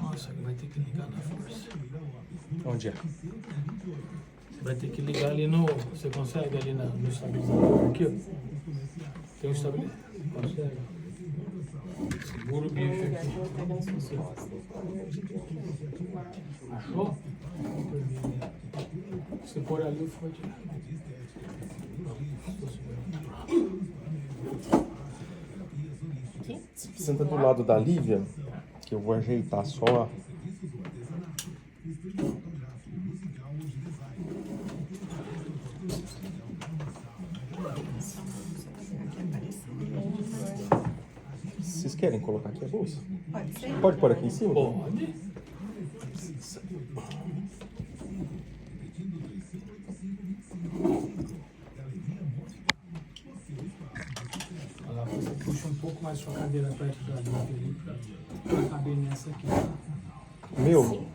Nossa, vai ter que ligar na força. Onde é? Vai ter que ligar ali no... Você consegue ali no estabilizador aqui, ó? Tem um estabilizador? Consegue. Segura o bicho aqui. Achou? Se pôr ali, foi tirar. Senta do lado da Lívia, que eu vou ajeitar só. Vocês querem colocar aqui a bolsa? Pode ser? Pode pôr aqui em cima? Pode. Olha lá, você puxa um pouco mais sua cadeira perto da Lívia ali pra caber nessa aqui, tá? Meu?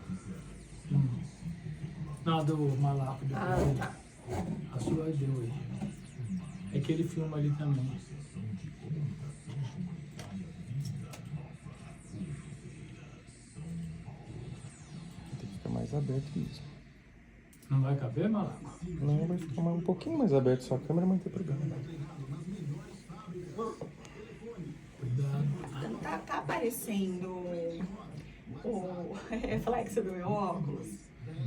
Não, do malaco depois. Ah, tá. A sua deu aí. É que ele filma ali também. Tem que ficar mais aberto mesmo. Não vai caber, malaco? Não, vai ficar um pouquinho mais aberto só a câmera, mas não tem problema. Cuidado. Então, tá aparecendo o reflexo do meu óculos?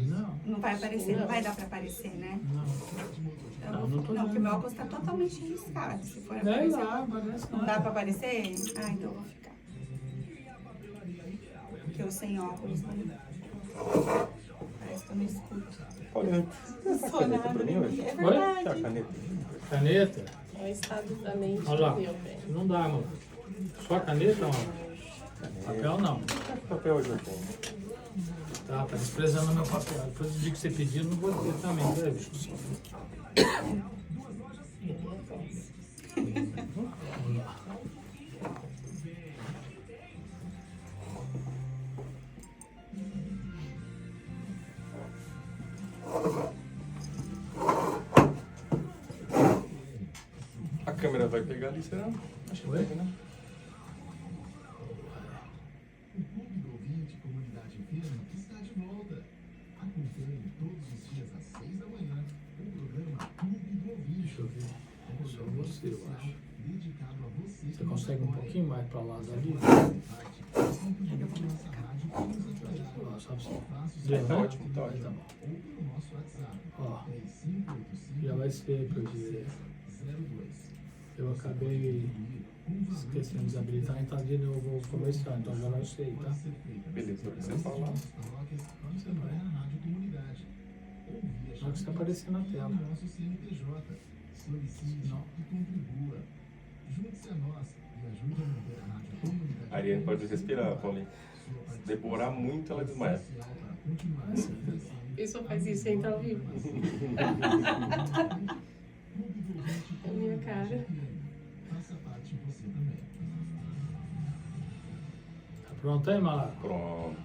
Não. Não vai aparecer, não vai dar pra aparecer, né? Não. Não tô Não, porque vendo. meu óculos tá totalmente riscado. Se for É aparecer, lá, parece não dá nada. pra aparecer? Ah, então eu vou ficar. Porque eu sem óculos não... Parece que eu não escuto. Olha, Não essa sou caneta nada, pra mim né? hoje? É Quer a verdade. caneta? Caneta? É o estado da mente Olha lá. do meu bem. Não dá, mano. Só caneta, mano. Papel não. Papel hoje eu tenho. Tá desprezando meu papel. Depois do dia que você pediu, não vou ter também, né, bicho? Vamos lá. A câmera vai pegar ali, será? Acho que Oi? vai, né? O Clube do Ouvinte Comunidade Firma está de volta. Acompanhe todos os dias às 6 da manhã o programa Clube do Ouvinte. Deixa eu ver. Só você, eu acho. Dedicado a você. Você consegue um pouquinho mais pra lá dali? Sempre ligue nossa rádio ou nos acompanhe. Ó, só pra você. Faça o Deu, seu né? ótimo, tá Aí ótimo. tá bom. ou pelo nosso WhatsApp. Ó, 3585 já vai ser pra eu dizer. 02. Eu acabei esquecendo de desabilitar, então de novo eu vou começar, então já vai ser, tá? Beleza, você fala. Onde você vai na Rádio Comunidade. Ou via Só que você aparecer na tela. no nosso CNPJ. Solicite Não. e contribua. Junte-se a nós e ajude a manter a Rádio Comunidade. A Ariane pode respirar, Paulinho. Se demorar muito, ela desmaia. Social para continuar a crescer. Isso faz isso sem estar ao vivo. É a minha cara. Faça parte você também. Tá pronto aí, Malaco? Pronto.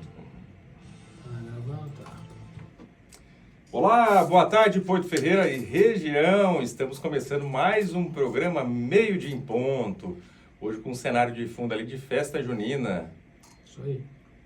Tá gravando, tá. Olá, boa tarde, Porto Ferreira e região. Estamos começando mais um programa Meio-Dia em Ponto. Hoje com um cenário de fundo ali de festa junina. Isso aí.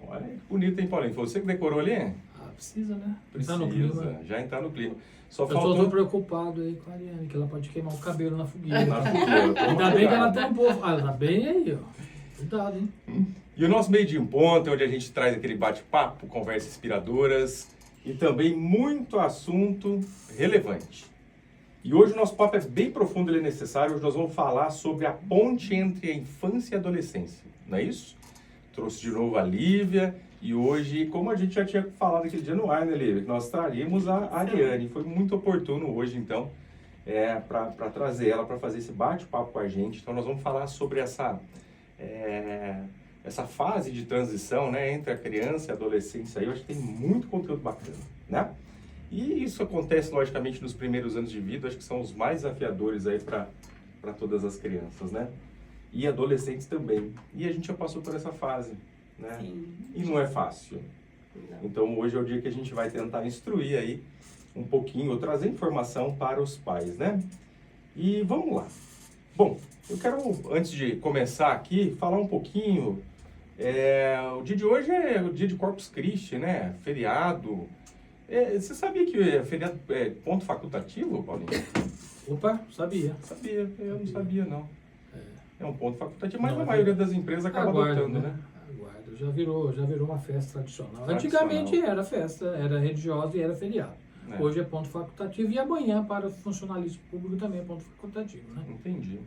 Olha que bonito, hein, Paulinho? Foi você que decorou ali? Ah, precisa, né? Precisa, Tá no clima. já entrar no clima. Só Eu faltou... tô preocupado aí com a Ariane, que ela pode queimar o cabelo na fogueira. Na fogueira, toma Ainda bem que ela cuidado. tá um pouco. Ah, ela tá bem aí, ó. Cuidado, hein? E o nosso Meio Dia em Ponto é onde a gente traz aquele bate-papo, conversas inspiradoras e também muito assunto relevante. E hoje o nosso papo é bem profundo e é necessário. Hoje nós vamos falar sobre a ponte entre a infância e a adolescência, não é isso? Trouxe de novo a Lívia e hoje, como a gente já tinha falado aquele dia no ar, né, Lívia, que nós traríamos a Ariane. Foi muito oportuno hoje, então, para trazer ela para fazer esse bate-papo com a gente. Então nós vamos falar sobre essa fase de transição, né, entre a criança e a adolescência. Aí eu acho que tem muito conteúdo bacana, né? E isso acontece, logicamente, nos primeiros anos de vida, acho que são os mais desafiadores aí para todas as crianças, né? E adolescentes também. E a gente já passou por essa fase, né? Sim. E não é fácil. Então, hoje é o dia que a gente vai tentar instruir aí um pouquinho, ou trazer informação para os pais, né? E vamos lá. Bom, eu quero, antes de começar aqui, falar um pouquinho. O dia de hoje é o dia de Corpus Christi, né? Feriado. Você sabia que feriado é ponto facultativo, Paulinho? Opa, sabia. Sabia, eu não sabia, não. É um ponto facultativo, mas Não, a maioria das empresas acaba adotando, né? Aguarda, já virou uma festa tradicional. Tradicional. Antigamente era festa, era religiosa e era feriado. É. Hoje é ponto facultativo e amanhã para o funcionalismo público também é ponto facultativo, né? Entendi.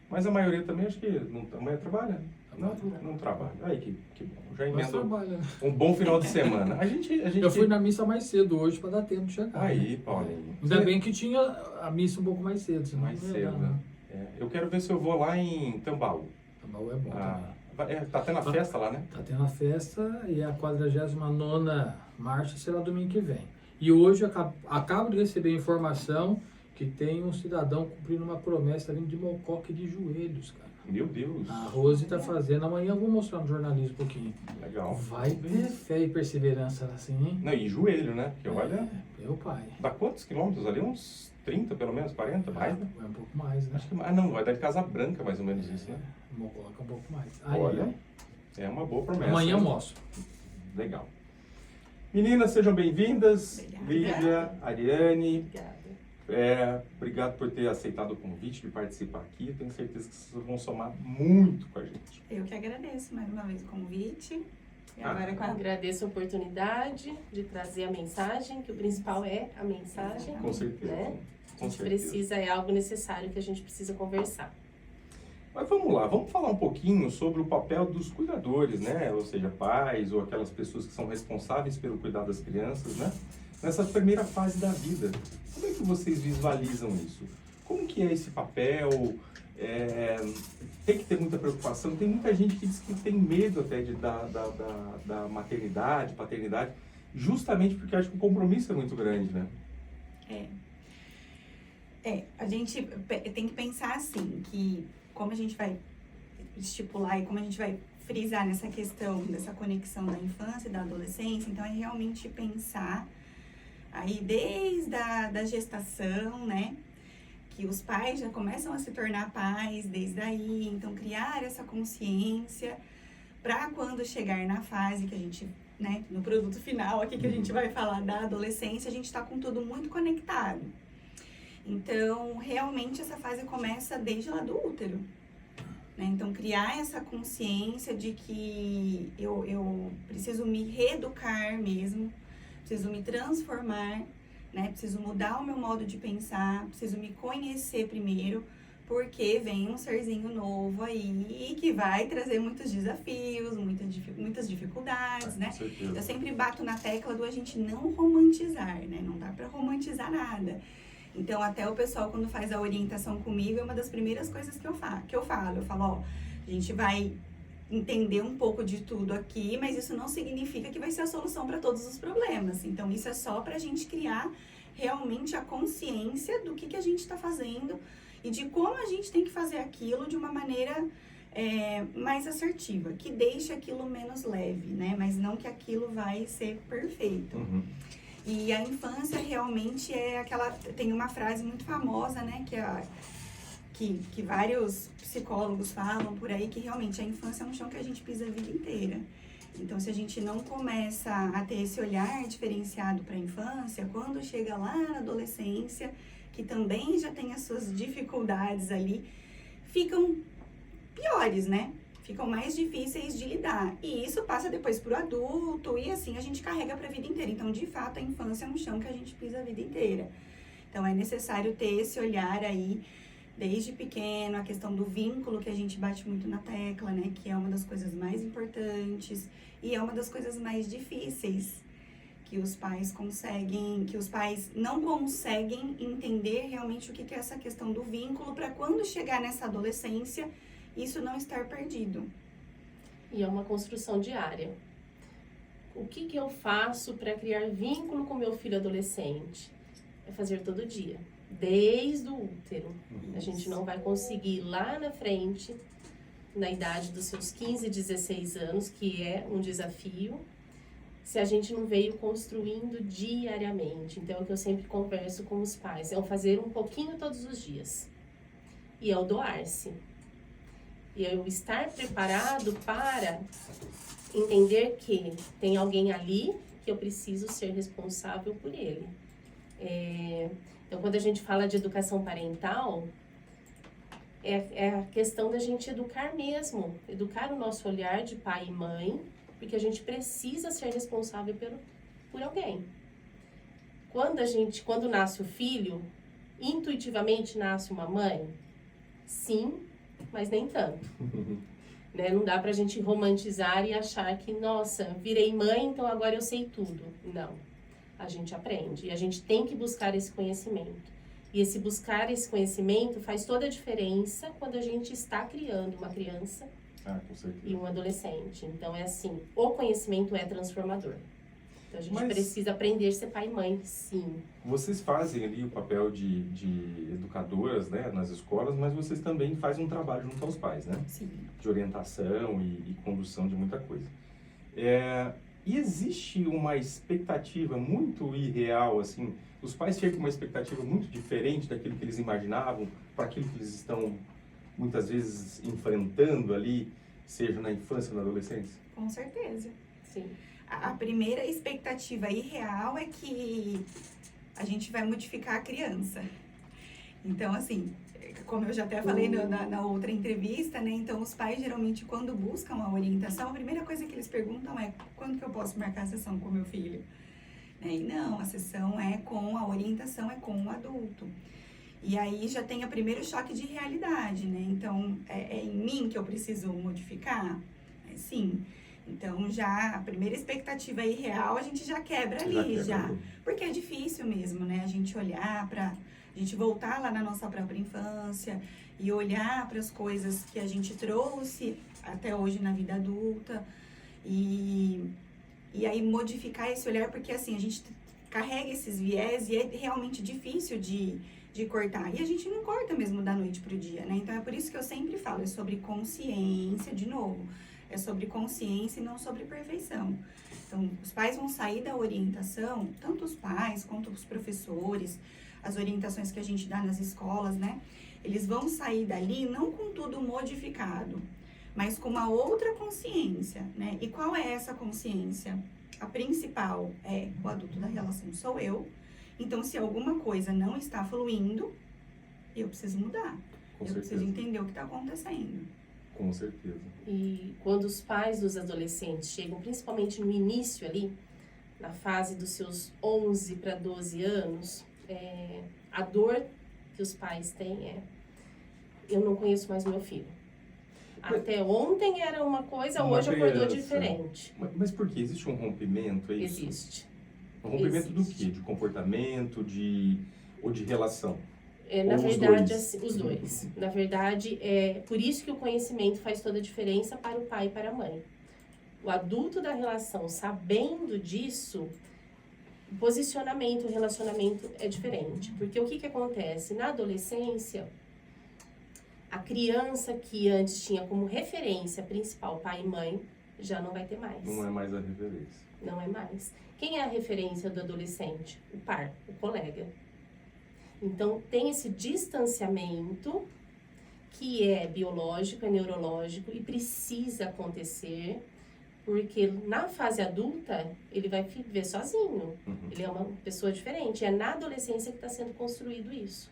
Mas a maioria também, acho que amanhã trabalha. Não trabalha. Aí, que bom. Já Mas emenda trabalha, né? um bom final de semana. A gente Eu fui na missa mais cedo hoje para dar tempo de chegar. Aí, né? Paulinho. Ainda bem que tinha a missa um pouco mais cedo. Senão Mais não ia dar, cedo. né? Eu quero ver se eu vou lá em Tambaú. Tambaú é bom também. Tá tendo a festa lá, né? Tá tendo a festa e a 49ª marcha será domingo que vem. E hoje eu acabo de receber informação que tem um cidadão cumprindo uma promessa ali de Mocoque de joelhos, cara. Meu Deus. A Rose tá fazendo, amanhã eu vou mostrar no jornalismo um pouquinho. Legal. Vai ter fé e perseverança assim, hein? Não, e joelho, né? Porque olha, Meu pai. dá quantos quilômetros ali? Uns 30, pelo menos, 40, mais, né? É um pouco mais, né? Acho que, não, vai dar de Casa Branca, mais ou menos isso, né? Mocoque é um pouco mais. Aí, Olha, é uma boa promessa. amanhã eu hein? mostro. Legal. Meninas, sejam bem-vindas. Obrigada. Lívia, Ariane, Obrigada. obrigado por ter aceitado o convite de participar aqui. Tenho certeza que vocês vão somar muito com a gente. Eu que agradeço mais uma vez o convite. E Ah. agora com a Agradeço a oportunidade de trazer a mensagem, que o principal é a mensagem. Com certeza. Né? A Com gente certeza. precisa, é algo necessário que a gente precisa conversar. Mas vamos lá, vamos falar um pouquinho sobre o papel dos cuidadores, né? Ou seja, pais ou aquelas pessoas que são responsáveis pelo cuidado das crianças, né? Nessa primeira fase da vida. Como é que vocês visualizam isso? Como que é esse papel? Tem que ter muita preocupação. Tem muita gente que diz que tem medo até da maternidade, paternidade, justamente porque acha que o compromisso é muito grande, né? a gente tem que pensar assim, que como a gente vai estipular e como a gente vai frisar nessa questão dessa conexão da infância e da adolescência, então é realmente pensar aí desde da gestação, né? Que os pais já começam a se tornar pais desde aí, então criar essa consciência para quando chegar na fase que a gente, né, no produto final aqui que a gente vai falar da adolescência, a gente está com tudo muito conectado. Então, realmente essa fase começa desde lá do útero, né? Então, criar essa consciência de que eu preciso me reeducar mesmo, preciso me transformar, né? Preciso mudar o meu modo de pensar, preciso me conhecer primeiro, porque vem um serzinho novo aí que vai trazer muitos desafios, muitas dificuldades, né? Com certeza. Eu sempre bato na tecla do a gente não romantizar, né? Não dá pra romantizar nada. Então, até o pessoal, quando faz a orientação comigo, é uma das primeiras coisas que eu falo. Eu falo, ó, a gente vai entender um pouco de tudo aqui, mas isso não significa que vai ser a solução para todos os problemas. Então, isso é só pra gente criar realmente a consciência do que a gente está fazendo e de como a gente tem que fazer aquilo de uma maneira mais assertiva, que deixe aquilo menos leve, né? Mas não que aquilo vai ser perfeito. Uhum. E a infância realmente é aquela... Tem uma frase muito famosa, né? Que vários psicólogos falam por aí, que realmente a infância é um chão que a gente pisa a vida inteira. Então, se a gente não começa a ter esse olhar diferenciado para a infância, quando chega lá na adolescência, que também já tem as suas dificuldades ali, ficam piores, né? Ficam mais difíceis de lidar. E isso passa depois pro adulto e assim a gente carrega para a vida inteira. Então, de fato, a infância é um chão que a gente pisa a vida inteira. Então, é necessário ter esse olhar aí, desde pequeno, a questão do vínculo que a gente bate muito na tecla, né? Que é uma das coisas mais importantes e é uma das coisas mais difíceis que os pais não conseguem entender realmente o que é essa questão do vínculo para quando chegar nessa adolescência isso não estar perdido. E é uma construção diária. O que eu faço para criar vínculo com meu filho adolescente? É fazer todo dia, desde o útero. A gente não vai conseguir lá na frente, na idade dos seus 15, 16 anos, que é um desafio, se a gente não veio construindo diariamente. Então, é o que eu sempre converso com os pais, é o fazer um pouquinho todos os dias. E é o doar-se. E é o estar preparado para entender que tem alguém ali que eu preciso ser responsável por ele. Então, quando a gente fala de educação parental, é a questão da gente educar mesmo, educar o nosso olhar de pai e mãe, porque a gente precisa ser responsável por alguém. Quando nasce o filho, intuitivamente nasce uma mãe? Sim, mas nem tanto. Né? Não dá pra gente romantizar e achar que, nossa, virei mãe, então agora eu sei tudo. Não. A gente aprende e a gente tem que buscar esse conhecimento. E buscar esse conhecimento faz toda a diferença quando a gente está criando uma criança Com certeza. e um adolescente. Então é assim, o conhecimento é transformador. Então a gente precisa aprender a ser pai e mãe, sim. Vocês fazem ali o papel de educadoras, né, nas escolas, mas vocês também fazem um trabalho junto aos pais, né? Sim. De orientação e condução de muita coisa. E existe uma expectativa muito irreal, assim, os pais chegam com uma expectativa muito diferente daquilo que eles imaginavam para aquilo que eles estão, muitas vezes, enfrentando ali, seja na infância ou na adolescência? Com certeza. Sim. A primeira expectativa irreal é que a gente vai modificar a criança. Então, assim, como eu já até falei na outra entrevista, né? Então, os pais, geralmente, quando buscam a orientação, a primeira coisa que eles perguntam é quando que eu posso marcar a sessão com o meu filho? Né? E não, a sessão a orientação é com o adulto. E aí já tem o primeiro choque de realidade, né? Então, é em mim que eu preciso modificar? Sim. Então, já a primeira expectativa irreal, a gente já quebra ali, já. Porque é difícil mesmo, né? A gente olhar a gente voltar lá na nossa própria infância e olhar para as coisas que a gente trouxe até hoje na vida adulta e aí modificar esse olhar, porque assim, a gente carrega esses viés e é realmente difícil de cortar. E a gente não corta mesmo da noite pro dia, né? Então, é por isso que eu sempre falo, é sobre consciência, de novo. É sobre consciência e não sobre perfeição. Então, os pais vão sair da orientação, tanto os pais quanto os professores, as orientações que a gente dá nas escolas, né? Eles vão sair dali não com tudo modificado, mas com uma outra consciência, né? E qual é essa consciência? A principal é o adulto da relação sou eu. Então, se alguma coisa não está fluindo, eu preciso mudar. Eu preciso entender o que está acontecendo. Com certeza. E quando os pais dos adolescentes chegam, principalmente no início ali, na fase dos seus 11 para 12 anos, a dor que os pais têm eu não conheço mais meu filho. Até ontem era uma coisa, hoje acordou diferente. Mas por quê? Existe um rompimento? É isso? Existe. Um rompimento do quê? De comportamento, ou de relação? Na Ou verdade, os dois? assim, os dois. Na verdade, é por isso que o conhecimento faz toda a diferença para o pai e para a mãe. O adulto da relação, sabendo disso, o posicionamento, o relacionamento é diferente. Porque o que acontece? Na adolescência, a criança que antes tinha como referência principal pai e mãe, já não vai ter mais. Não é mais a referência. Não é mais. Quem é a referência do adolescente? O par, o colega. Então, tem esse distanciamento que é biológico, é neurológico e precisa acontecer, porque na fase adulta ele vai viver sozinho. Ele é uma pessoa diferente. É na adolescência que está sendo construído isso.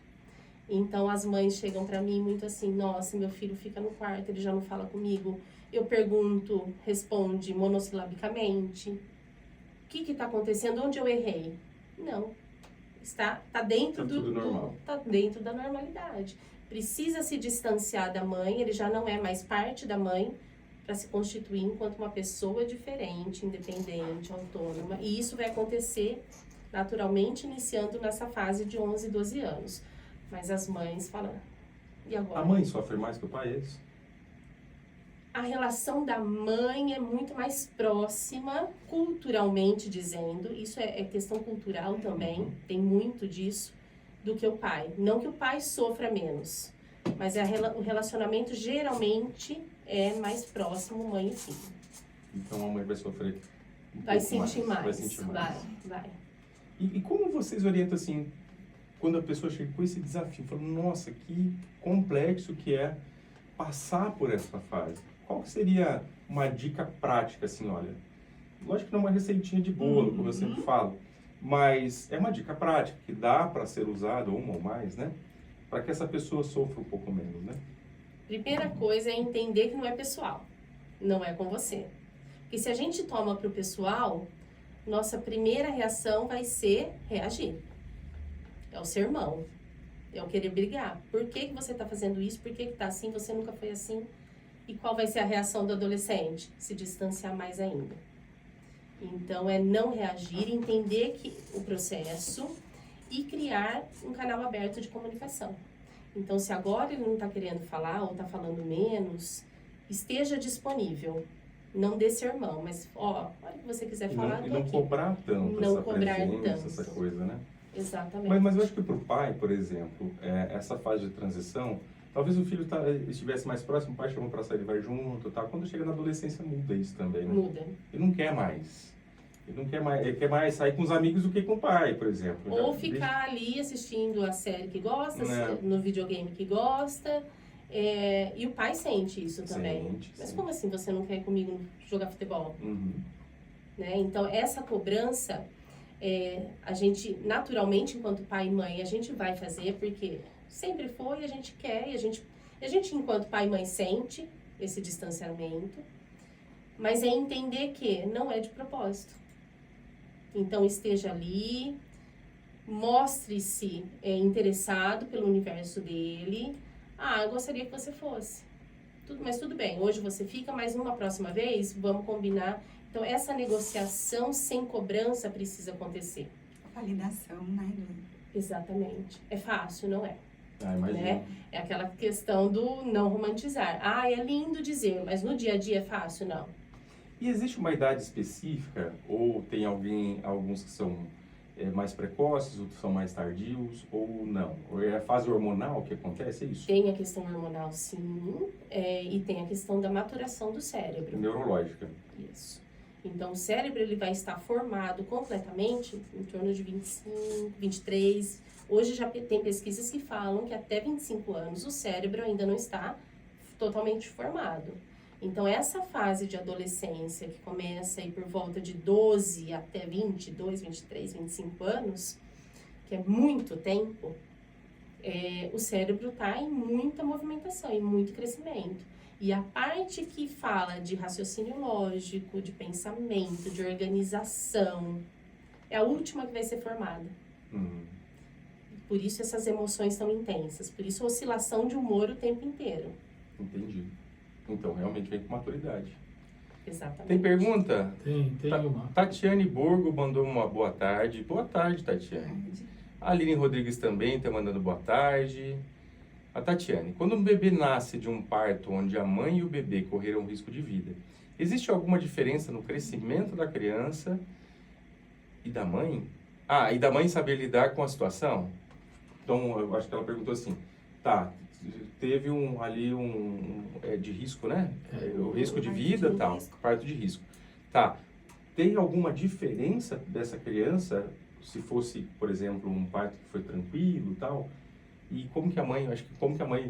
Então, as mães chegam para mim muito assim, nossa, meu filho fica no quarto, ele já não fala comigo. Eu pergunto, responde monossilabicamente. O que está acontecendo? Onde eu errei? Não. Está dentro tá dentro da normalidade. Precisa se distanciar da mãe, ele já não é mais parte da mãe para se constituir enquanto uma pessoa diferente, independente, autônoma. E isso vai acontecer naturalmente iniciando nessa fase de 11, 12 anos. Mas as mães falam, e agora? A mãe sofre mais que o pai, é isso? A relação da mãe é muito mais próxima, culturalmente dizendo, isso é questão cultural também, tem muito disso, do que o pai. Não que o pai sofra menos, mas o relacionamento geralmente é mais próximo mãe e filho. Então a mãe vai sofrer Vai sentir mais. Vai sentir mais. Vai. E como vocês orientam assim, quando a pessoa chega com esse desafio, falando, nossa, que complexo que é passar por essa fase? Qual que seria uma dica prática, assim, olha, lógico que não é uma receitinha de bolo, como eu sempre falo, mas é uma dica prática que dá para ser usada, uma ou mais, né? Para que essa pessoa sofra um pouco menos, né? Primeira coisa é entender que não é pessoal, não é com você. Porque se a gente toma para o pessoal, nossa primeira reação vai ser reagir. É o sermão, é o querer brigar. Por que você está fazendo isso? Por que está assim? Você nunca foi assim? E qual vai ser a reação do adolescente? Se distanciar mais ainda. Então, é não reagir, entender o processo e criar um canal aberto de comunicação. Então, se agora ele não está querendo falar ou está falando menos, esteja disponível. Não dê sermão, mas, ó, a hora que você quiser falar, E não cobrar tanto não essa cobrar presença, tanto. essa coisa, né? Exatamente. Mas eu acho que para o pai, por exemplo, essa fase de transição, talvez o filho estivesse mais próximo, o pai chamou para sair, ele vai junto, tá? Quando chega na adolescência muda isso também, né? Muda. Ele não quer mais. Ele quer mais sair com os amigos do que com o pai, por exemplo. Ou ficar ali assistindo a série que gosta, Né? no videogame que gosta. E o pai sente isso também. Sente, Mas sente. como assim você não quer ir comigo jogar futebol? Uhum. Né? Então, essa cobrança, a gente, naturalmente, enquanto pai e mãe, a gente vai fazer porque sempre foi, a gente quer, e a gente, enquanto pai e mãe, sente esse distanciamento, mas é entender que não é de propósito. Então, esteja ali, mostre-se interessado pelo universo dele. Eu gostaria que você fosse. Mas tudo bem, hoje você fica, mas uma próxima vez, vamos combinar. Então, essa negociação sem cobrança precisa acontecer. Validação, né? Exatamente. É fácil, não é? Imagina. Né? É aquela questão do não romantizar. É lindo dizer, mas no dia a dia é fácil? Não. E existe uma idade específica? Ou tem alguns que são mais precoces, outros são mais tardios, ou não? Ou é a fase hormonal que acontece, é isso? Tem a questão hormonal, sim, e tem a questão da maturação do cérebro. Neurológica. Isso. Então, o cérebro ele vai estar formado completamente em torno de 25, 23. Hoje já tem pesquisas que falam que até 25 anos o cérebro ainda não está totalmente formado. Então, essa fase de adolescência, que começa aí por volta de 12 até 22, 23, 25 anos, que é muito tempo, o cérebro está em muita movimentação, em muito crescimento. E a parte que fala de raciocínio lógico, de pensamento, de organização, é a última que vai ser formada. Por isso essas emoções são intensas, por isso a oscilação de humor o tempo inteiro. Entendi. Então, realmente vem com maturidade. Exatamente. Tem pergunta? Tem uma. Tatiane Borgo mandou uma boa tarde. Boa tarde, Tatiane. A Aline Rodrigues também está mandando boa tarde. A Tatiane, quando um bebê nasce de um parto onde a mãe e o bebê correram risco de vida, existe alguma diferença no crescimento da criança e da mãe? E da mãe saber lidar com a situação? Então, eu acho que ela perguntou assim, teve de risco, né? O risco de vida, tal, parto de risco. Tem alguma diferença dessa criança, se fosse, por exemplo, um parto que foi tranquilo, tal? E como que a mãe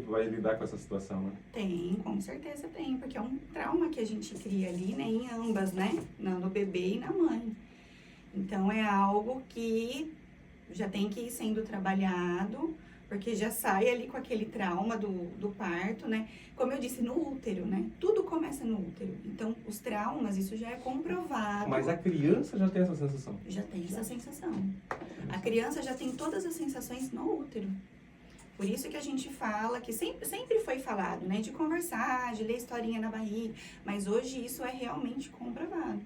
vai lidar com essa situação, né? Tem, com certeza tem, porque é um trauma que a gente cria ali, né, em ambas, né? No bebê e na mãe. Então, é algo que já tem que ir sendo trabalhado, porque já sai ali com aquele trauma do parto, né? Como eu disse, no útero, né? Tudo começa no útero. Então, os traumas, isso já é comprovado. Mas a criança já tem essa sensação? Já tem essa sensação. A criança já tem todas as sensações no útero. Por isso que a gente fala, que sempre foi falado, né? De conversar, de ler historinha na barriga. Mas hoje isso é realmente comprovado.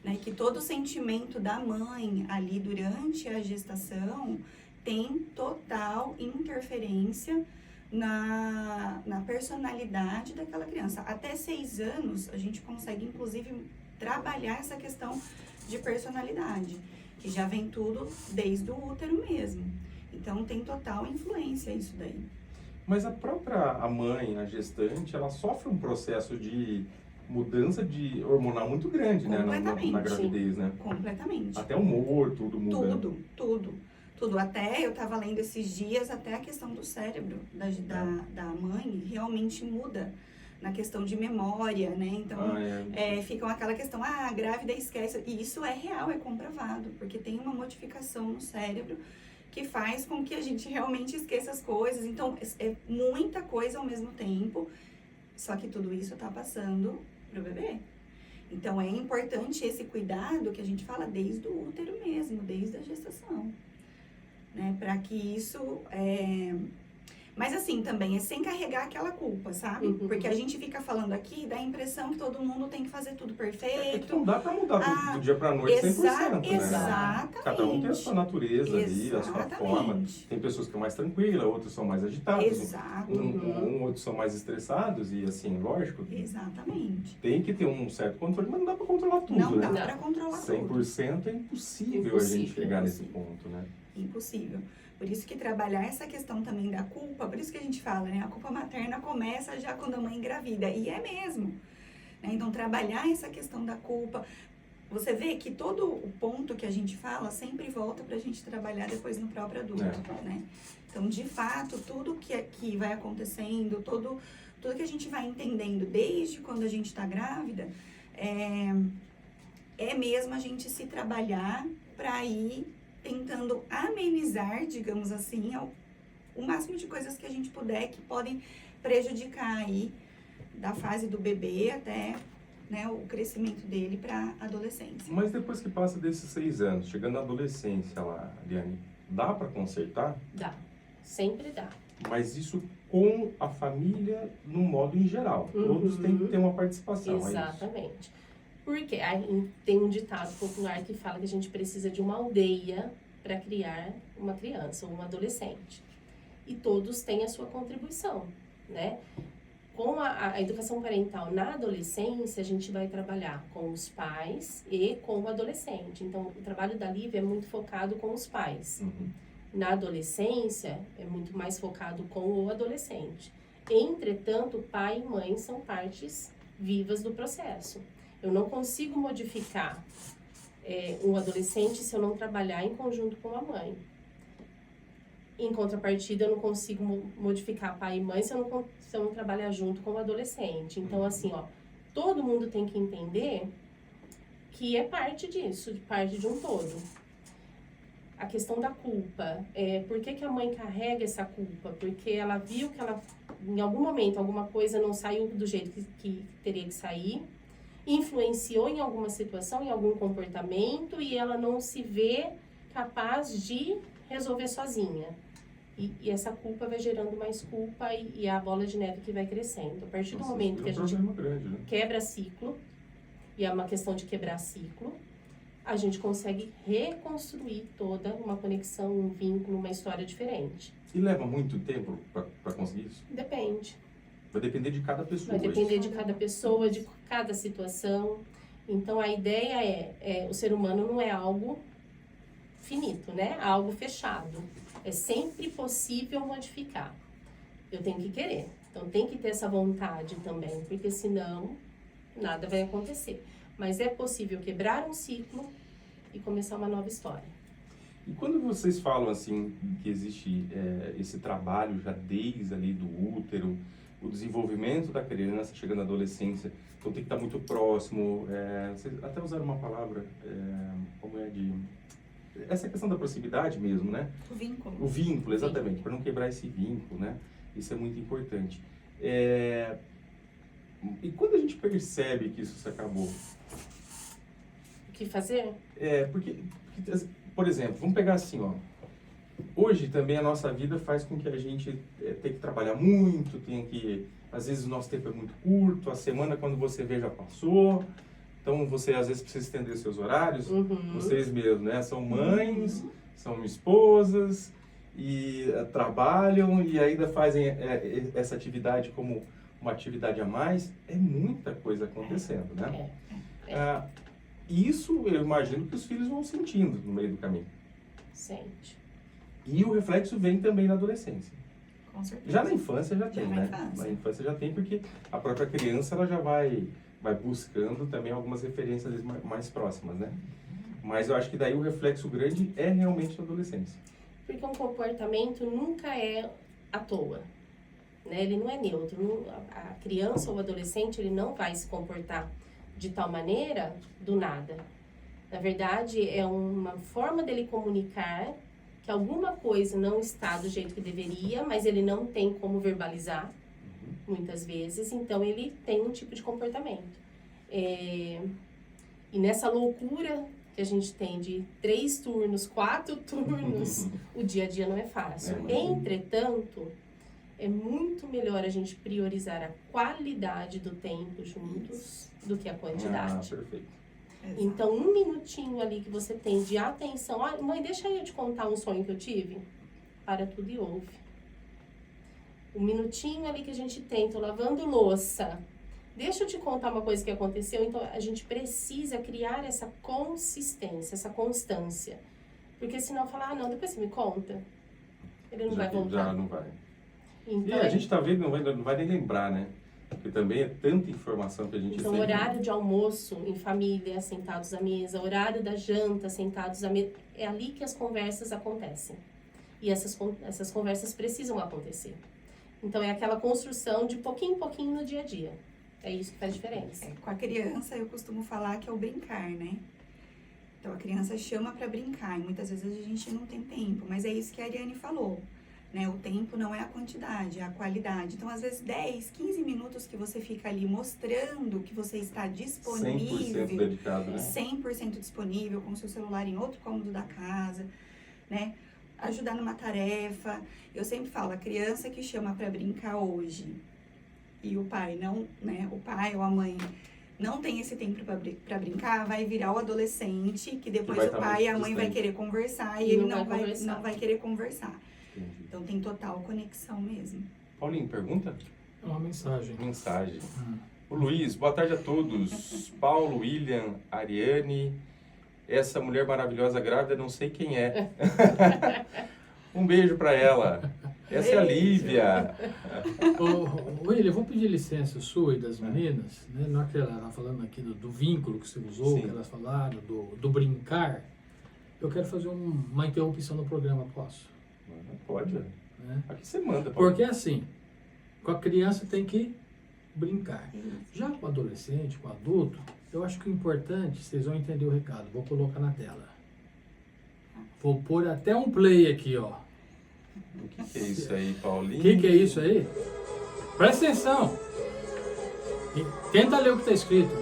Né? Que todo sentimento da mãe ali durante a gestação tem total interferência na personalidade daquela criança. Até 6 anos, a gente consegue, inclusive, trabalhar essa questão de personalidade, que já vem tudo desde o útero mesmo. Então, tem total influência isso daí. Mas a mãe, a gestante, ela sofre um processo de mudança de hormonal muito grande, né? Na gravidez, né? Completamente. Até o humor, tudo muda. Tudo. Até, eu estava lendo esses dias, até a questão do cérebro da mãe realmente muda na questão de memória, né? Então, fica aquela questão, grávida esquece. E isso é real, é comprovado, porque tem uma modificação no cérebro que faz com que a gente realmente esqueça as coisas. Então, é muita coisa ao mesmo tempo, só que tudo isso está passando pro bebê. Então, é importante esse cuidado que a gente fala desde o útero mesmo, desde a gestação, né? Para que isso... Mas assim, também é sem carregar aquela culpa, sabe? Porque a gente fica falando aqui, dá a impressão que todo mundo tem que fazer tudo perfeito. Não dá pra mudar do dia pra noite 100%, né? Exatamente. Cada um tem a sua natureza ali, a sua forma. Tem pessoas que são mais tranquilas, outras são mais agitadas. Exato. Outros são mais estressados e assim, lógico. Exatamente. Tem que ter um certo controle, mas não dá pra controlar tudo, não né? Não dá pra controlar 100% tudo. 100% é impossível a gente chegar nesse ponto, né? Impossível. Por isso que trabalhar essa questão também da culpa, por isso que a gente fala, né? A culpa materna começa já quando a mãe engravida, e é mesmo. Né? Então, trabalhar essa questão da culpa, você vê que todo o ponto que a gente fala sempre volta pra gente trabalhar depois no próprio adulto, né? Então, de fato, tudo que vai acontecendo, tudo que a gente vai entendendo desde quando a gente tá grávida, é mesmo a gente se trabalhar para ir tentando amenizar, digamos assim, o máximo de coisas que a gente puder que podem prejudicar aí da fase do bebê até, né, o crescimento dele para adolescência. Mas depois que passa desses 6 anos, chegando na adolescência lá, Liane, dá para consertar? Dá, sempre dá. Mas isso com a família no modo em geral. Todos têm que ter uma participação. Exatamente. Porque tem um ditado popular que fala que a gente precisa de uma aldeia para criar uma criança ou um adolescente. E todos têm a sua contribuição, né? Com a educação parental na adolescência, a gente vai trabalhar com os pais e com o adolescente. Então, o trabalho da Lívia é muito focado com os pais. Na adolescência, é muito mais focado com o adolescente. Entretanto, pai e mãe são partes vivas do processo. Eu não consigo modificar um adolescente se eu não trabalhar em conjunto com a mãe. Em contrapartida, eu não consigo modificar pai e mãe se eu não trabalhar junto com o adolescente. Então, assim, todo mundo tem que entender que é parte disso, parte de um todo. A questão da culpa. Por que a mãe carrega essa culpa? Porque ela viu que em algum momento, alguma coisa não saiu do jeito que teria que sair, influenciou em alguma situação, em algum comportamento, e ela não se vê capaz de resolver sozinha. E essa culpa vai gerando mais culpa e a bola de neve que vai crescendo. A partir do momento que a gente quebra ciclo, e é uma questão de quebrar ciclo, a gente consegue reconstruir toda uma conexão, um vínculo, uma história diferente. E leva muito tempo para conseguir isso? Depende. Vai depender de cada pessoa. Vai depender de cada pessoa, de cada situação. Então, a ideia o ser humano não é algo finito, né? Algo fechado. É sempre possível modificar. Eu tenho que querer. Então, tem que ter essa vontade também, porque senão nada vai acontecer. Mas é possível quebrar um ciclo e começar uma nova história. E quando vocês falam assim que existe esse trabalho já desde ali do útero, o desenvolvimento da criança chegando à adolescência, então tem que estar muito próximo, vocês até usaram uma palavra, essa questão da proximidade mesmo, né? O vínculo. O vínculo, exatamente, para não quebrar esse vínculo, né? Isso é muito importante. E quando a gente percebe que isso se acabou? O que fazer? Porque, por exemplo, vamos pegar assim, hoje também a nossa vida faz com que a gente tenha que trabalhar muito, às vezes o nosso tempo é muito curto, a semana quando você vê já passou, então você às vezes precisa estender os seus horários, vocês mesmos, né? São mães, são esposas, e trabalham e ainda fazem essa atividade como uma atividade a mais, é muita coisa acontecendo, né? Isso eu imagino que os filhos vão sentindo no meio do caminho. Sente. E o reflexo vem também na adolescência. Com certeza. Já na infância já tem, na né? infância. Na infância já tem, porque a própria criança ela já vai buscando também algumas referências mais próximas, né? Mas eu acho que daí o reflexo grande é realmente na adolescência. Porque um comportamento nunca é à toa, né? Ele não é neutro. A criança ou o adolescente, ele não vai se comportar de tal maneira do nada. Na verdade, é uma forma dele comunicar que alguma coisa não está do jeito que deveria, mas ele não tem como verbalizar, muitas vezes, então ele tem um tipo de comportamento. E nessa loucura que a gente tem de 3 turnos, 4 turnos, o dia a dia não é fácil. Entretanto, é muito melhor a gente priorizar a qualidade do tempo juntos do que a quantidade. Perfeito. Exato. Então, 1 minutinho ali que você tem de atenção. Ah, mãe, deixa eu te contar um sonho que eu tive. Para tudo e ouve. 1 minutinho ali que a gente tem, tô lavando louça. Deixa eu te contar uma coisa que aconteceu. Então, a gente precisa criar essa consistência, essa constância. Porque senão falar, não, depois você me conta. Ele não vai voltar. Já não vai. Então, E a gente tá vendo, não vai nem lembrar, né? Porque também é tanta informação que a gente então, tem. horário de almoço em família, sentados à mesa, horário da janta, sentados à mesa, é ali que as conversas acontecem. E essas conversas precisam acontecer. Então, é aquela construção de pouquinho em pouquinho no dia a dia. É isso que faz diferença. Com a criança, eu costumo falar que é o brincar, né? Então, a criança chama para brincar e muitas vezes a gente não tem tempo. Mas é isso que a Ariane falou. Né? O tempo não é a quantidade, é a qualidade. Então, às vezes, 10, 15 minutos que você fica ali mostrando que você está disponível. 100% dedicado, né? 100% disponível, com o seu celular em outro cômodo da casa, né? Ajudar numa tarefa. Eu sempre falo, a criança que chama para brincar hoje e o pai não, né? O pai ou a mãe não tem esse tempo para brincar, vai virar o adolescente que depois vai o tá pai e a muito mãe vai distante. querer conversar e E ele não não vai vai, conversar. não vai querer conversar. Entendi. Então tem total conexão mesmo. Paulinho, pergunta? É uma mensagem. Mensagem. O Luiz, boa tarde a todos. Paulo, William, Ariane, essa mulher maravilhosa grávida, não sei quem é. Um beijo pra ela. Essa é a Lívia. Ô, William, eu vou pedir licença sua e das meninas, né? Na hora que ela estava falando aqui do vínculo que você usou, Sim. que elas falaram, do brincar, eu quero fazer uma interrupção no programa, posso? Pode. Né? Aqui você manda, Paulo. Porque assim, com a criança tem que brincar. Já com o adolescente, com o adulto, eu acho que o importante, vocês vão entender o recado, vou colocar na tela. Vou pôr até um play aqui, ó. O que é isso aí, Paulinho? O que é isso aí? Presta atenção. E tenta ler o que está escrito.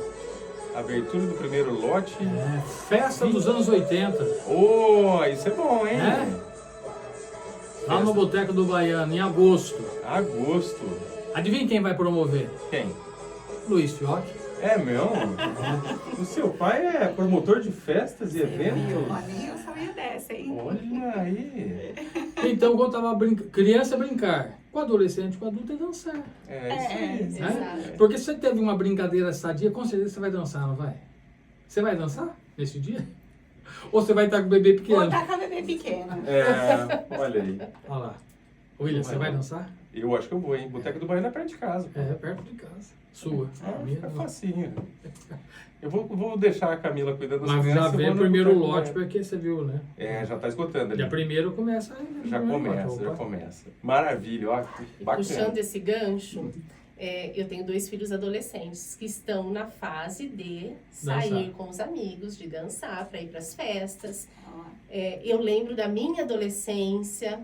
Abertura do primeiro lote. É, festa dos anos 80. Oh, isso é bom, hein? Lá no Boteco do Baiano, em agosto. Agosto. Adivinha quem vai promover? Quem? Luiz Fioc. É mesmo? O seu pai é promotor de festas e eventos? Olha, nem eu sabia dessa, hein? Olha aí. Então, quando tava criança é brincar. Com adolescente, com adulto é dançar. É isso aí. Né? Exato. Porque se você teve uma brincadeira sadia, com certeza você vai dançar, não vai? Você vai dançar nesse dia? Ou você vai estar com o bebê Vou pequeno? estar com a bebê pequena. Olha aí. Olha lá. William, você vai dançar? Eu acho que eu vou, hein? Boteco do Baiano é perto de casa. É, perto de casa. Sua. A minha Fica não. facinho. Eu vou deixar a Camila cuidando das Mas já crianças, eu vem vou o no primeiro Boteco do lote, Baiano. porque você viu, né? É, já tá esgotando ali. Dia primeiro começa. Já começa. Maravilha, ó, E bacana. puxando esse gancho, eu tenho 2 filhos adolescentes que estão na fase de sair Dançar. com os amigos, de dançar, para ir para as festas. Ó, Eu lembro da minha adolescência,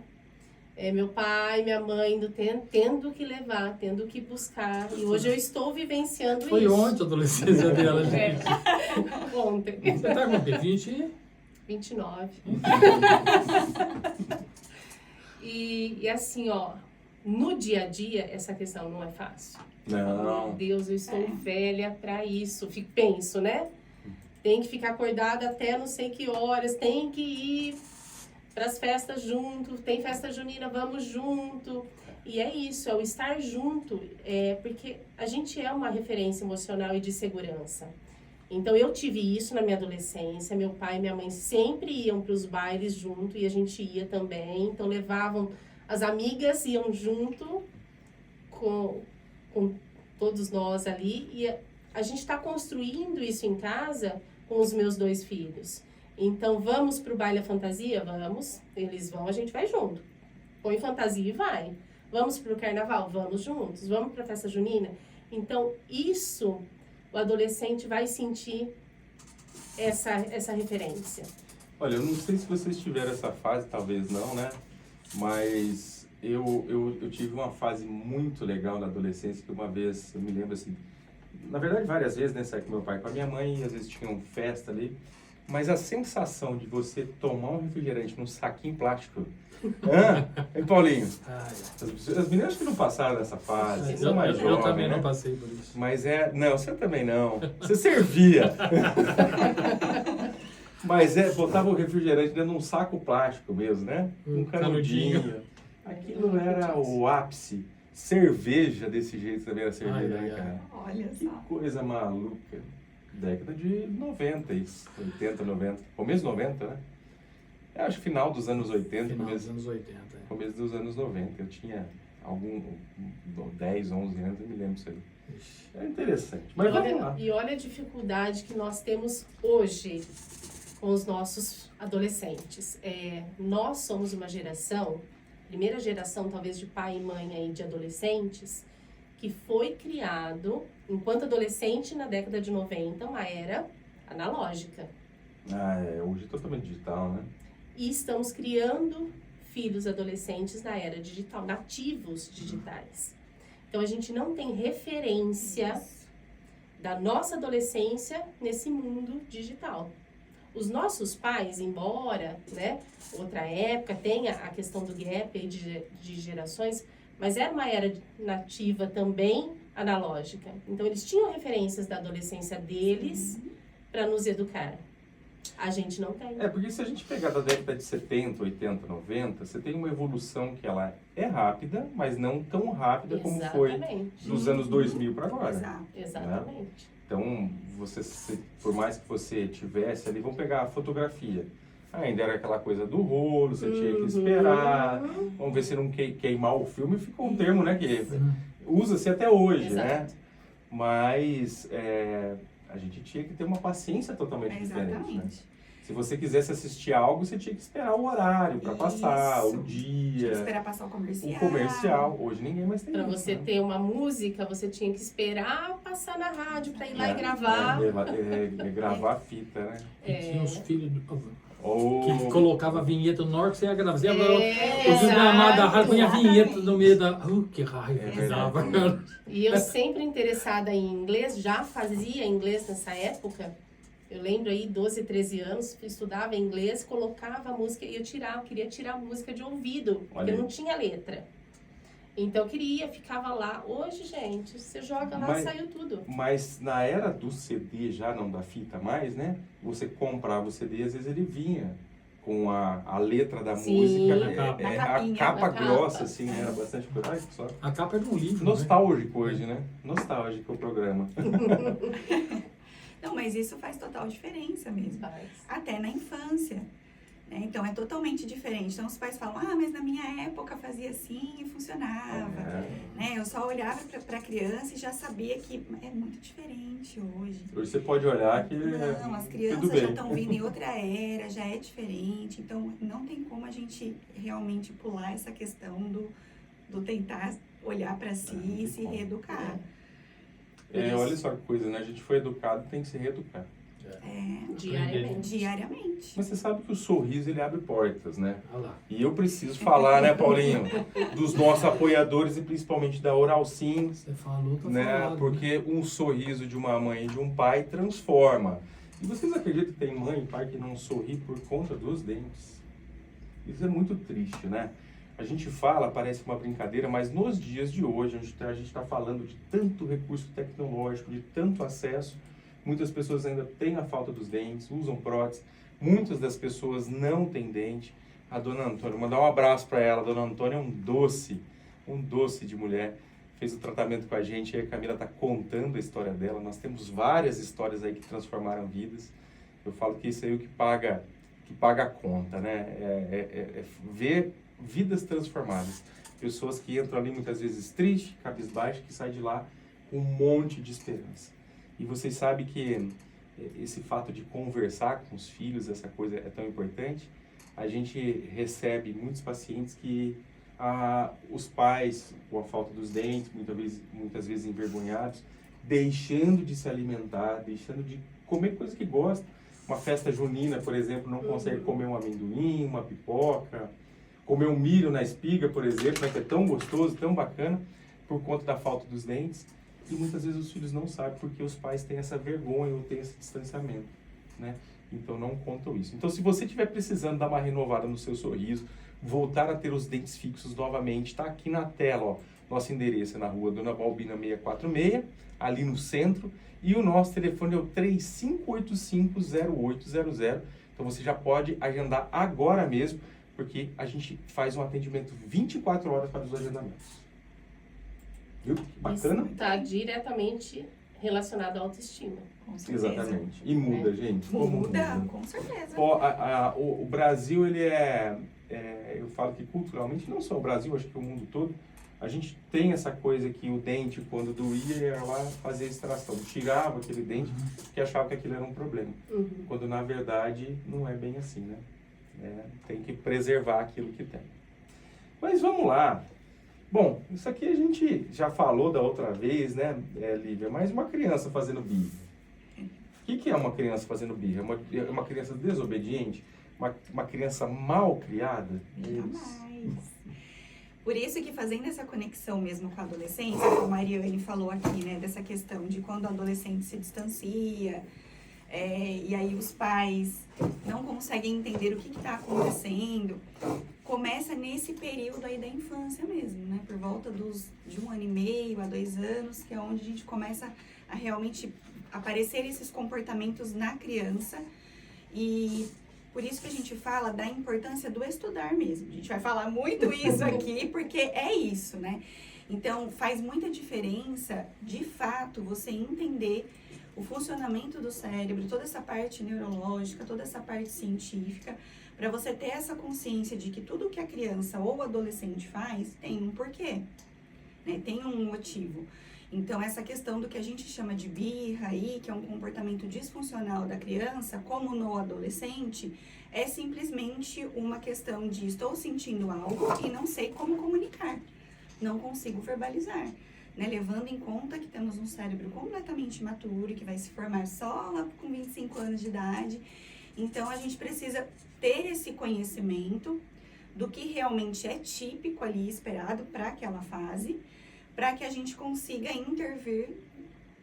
meu pai, minha mãe indo tendo que levar, tendo que buscar. E hoje eu estou vivenciando Foi isso. ontem a adolescência dela, É. gente. Ontem. Você tá com o quê? 20? 29. E assim, ó, no dia a dia, essa questão não é fácil. Não. Meu Deus, eu estou velha pra isso. Penso, né? Tem que ficar acordada até não sei que horas, tem que ir para as festas junto, tem festa junina, vamos junto. E é isso, é o estar junto, porque a gente é uma referência emocional e de segurança. Então eu tive isso na minha adolescência, meu pai e minha mãe sempre iam para os bailes junto e a gente ia também, então levavam, as amigas iam junto com todos nós ali e a gente está construindo isso em casa com os meus 2 filhos. Então vamos para o baile à fantasia? Vamos, eles vão, a gente vai junto. Põe fantasia e vai. Vamos para o carnaval? Vamos juntos. Vamos para a festa junina? Então isso... o adolescente vai sentir essa referência. Olha, eu não sei se vocês tiveram essa fase, talvez não, né? Mas eu tive uma fase muito legal na adolescência, que uma vez, eu me lembro assim, na verdade várias vezes, né? Saí com meu pai e com a minha mãe, às vezes tinham festa ali, mas a sensação de você tomar um refrigerante num saquinho plástico... Hein, Paulinho? As meninas que não passaram dessa fase, são mais jovens, eu também né? não passei por isso. Mas não, você também não. Você servia. Mas botava o refrigerante dentro de um saco plástico mesmo, né? Um canudinho. Aquilo era o ápice. Cerveja desse jeito também era cerveja, né, cara? Olha Que só. coisa maluca. Década de 90, isso. 80, 90. Começo 90, né? Eu acho final dos anos 80, Final dos anos 80. começo dos anos 90. Eu tinha 10, 11 anos, eu me lembro disso aí. É interessante. Mas vamos lá. E olha a dificuldade que nós temos hoje com os nossos adolescentes. Nós somos uma geração, primeira geração talvez de pai e mãe aí de adolescentes, que foi criado, enquanto adolescente na década de 90, uma era analógica. Hoje é totalmente digital, né? E estamos criando filhos adolescentes na era digital, nativos digitais. Então a gente não tem referência da nossa adolescência nesse mundo digital. Os nossos pais, embora, né, outra época tenha a questão do gap aí de gerações, mas era uma era nativa também analógica. Então eles tinham referências da adolescência deles para nos educar. A gente não tem. Porque se a gente pegar da década de 70, 80, 90, você tem uma evolução que ela é rápida, mas não tão rápida como foi dos anos 2000 para agora. Exato. Exatamente. Então, por mais que você tivesse ali, vamos pegar a fotografia. Ainda era aquela coisa do rolo, você tinha que esperar, vamos ver se não queimar o filme, ficou um termo, né, que usa-se até hoje, né? Mas a gente tinha que ter uma paciência totalmente diferente, né? Se você quisesse assistir algo, você tinha que esperar o horário para passar, o dia. Tinha que esperar passar o comercial. O comercial. Hoje ninguém mais tem isso. Para você ter uma música, você tinha que esperar passar na rádio para ir lá e gravar. Gravar a fita, né? E tinha os filhos que colocava a vinheta no hora que você ia gravar. Você ia o desgramado da rádio, punha a vinheta no meio da... que raiva. E eu sempre interessada em inglês, já fazia inglês nessa época. Eu lembro aí, 12, 13 anos, estudava inglês, colocava a música e eu queria tirar a música de ouvido, porque não tinha letra. Então eu ficava lá. Hoje, gente, você joga lá, saiu tudo. Mas na era do CD, já não da fita mais, né? Você comprava o CD, às vezes ele vinha com a letra da música, a capa grossa, assim, né? Era bastante coisa. A capa era um livro, nostálgico, né? Hoje, né? Nostálgico o programa. Não, mas isso faz total diferença mesmo. Até na infância. Né? Então, é totalmente diferente. Então, os pais falam, mas na minha época fazia assim e funcionava. Né? Eu só olhava para a criança e já sabia que é muito diferente hoje. Hoje você pode olhar que não, as crianças já estão vindo em outra era, já é diferente. Então, não tem como a gente realmente pular essa questão do tentar olhar para si e se reeducar. Olha só que coisa, né? A gente foi educado e tem que se reeducar. Diariamente. Mas você sabe que o sorriso, ele abre portas, né? Olha lá. E eu preciso falar, né, Paulinho? Dos nossos apoiadores e principalmente da Oral Sim. Você falou, tá né? falado. Porque um sorriso de uma mãe e de um pai transforma. E vocês acreditam que tem mãe e pai que não sorri por conta dos dentes? Isso é muito triste, né? A gente fala, parece uma brincadeira, mas nos dias de hoje, a gente está falando de tanto recurso tecnológico, de tanto acesso, muitas pessoas ainda têm a falta dos dentes, usam prótese, muitas das pessoas não têm dente, a dona Antônia, mandar um abraço para ela. A dona Antônia é um doce de mulher. Fez o tratamento com a gente, e a Camila está contando a história dela. Nós temos várias histórias aí que transformaram vidas. Eu falo que isso aí é o que paga a conta, né? É ver vidas transformadas. Pessoas que entram ali muitas vezes tristes, cabisbaixo, que saem de lá com um monte de esperança. E vocês sabem que esse fato de conversar com os filhos, essa coisa é tão importante. A gente recebe muitos pacientes que os pais, com a falta dos dentes, muitas vezes envergonhados, deixando de se alimentar, deixando de comer coisa que gosta. Uma festa junina, por exemplo, não consegue comer um amendoim, uma pipoca, comer um milho na espiga, por exemplo, né, que é tão gostoso, tão bacana, por conta da falta dos dentes. E muitas vezes os filhos não sabem porque os pais têm essa vergonha ou têm esse distanciamento, né? Então não contam isso. Então se você estiver precisando dar uma renovada no seu sorriso, voltar a ter os dentes fixos novamente, está aqui na tela, ó. Nosso endereço é na rua Dona Balbina 646, ali no centro, e o nosso telefone é o 3585-0800. Então você já pode agendar agora mesmo, porque a gente faz um atendimento 24 horas para os agendamentos. Viu? Bacana? Isso está diretamente relacionado à autoestima. Com certeza. Exatamente. E muda, gente. Como Muda, com certeza. O Brasil, ele eu falo que culturalmente, não só o Brasil, acho que o mundo todo, a gente tem essa coisa que o dente, quando doía, ia lá fazer extração. Tirava aquele dente, porque achava que aquilo era um problema. Quando, na verdade, não é bem assim, né? Tem que preservar aquilo que tem. Mas vamos lá. Bom, isso aqui a gente já falou da outra vez, né, Lívia? Mas uma criança fazendo birra. O que é uma criança fazendo birra? É uma criança desobediente? Uma criança mal criada? Jamais. Por isso que fazendo essa conexão mesmo com a adolescência, como a Mariane falou aqui, né, dessa questão de quando o adolescente se distancia, e aí os pais não conseguem entender o que está acontecendo, começa nesse período aí da infância mesmo, né, por volta de 1 ano e meio a 2 anos, que é onde a gente começa a realmente aparecer esses comportamentos na criança. E por isso que a gente fala da importância do estudar mesmo. A gente vai falar muito isso aqui, porque é isso, né? Então, faz muita diferença, de fato, você entender o funcionamento do cérebro, toda essa parte neurológica, toda essa parte científica, para você ter essa consciência de que tudo que a criança ou o adolescente faz tem um porquê, né? Tem um motivo. Então, essa questão do que a gente chama de birra aí, que é um comportamento disfuncional da criança, como no adolescente, é simplesmente uma questão de estou sentindo algo e não sei como comunicar, não consigo verbalizar, né? Levando em conta que temos um cérebro completamente imaturo, que vai se formar só lá com 25 anos de idade. Então, a gente precisa ter esse conhecimento do que realmente é típico ali, esperado para aquela fase, para que a gente consiga intervir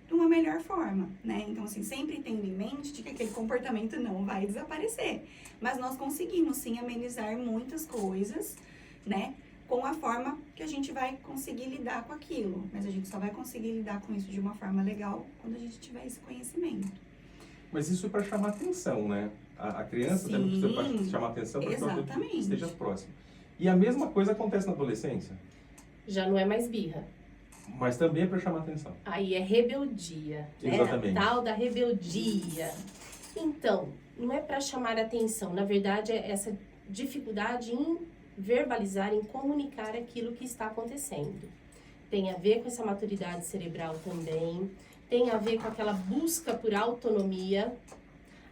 de uma melhor forma, né? Então, assim, sempre tendo em mente de que aquele comportamento não vai desaparecer, mas nós conseguimos, sim, amenizar muitas coisas, né? Com a forma que a gente vai conseguir lidar com aquilo, mas a gente só vai conseguir lidar com isso de uma forma legal quando a gente tiver esse conhecimento. Mas isso é para chamar atenção, né? A criança também precisa chamar atenção para que o adulto esteja próximo. E a mesma coisa acontece na adolescência? Já não é mais birra. Mas também é para chamar atenção. Aí é rebeldia, né? Exatamente. A tal da rebeldia. Então, não é para chamar atenção. Na verdade, é essa dificuldade em verbalizar, em comunicar aquilo que está acontecendo. Tem a ver com essa maturidade cerebral também. Tem a ver com aquela busca por autonomia.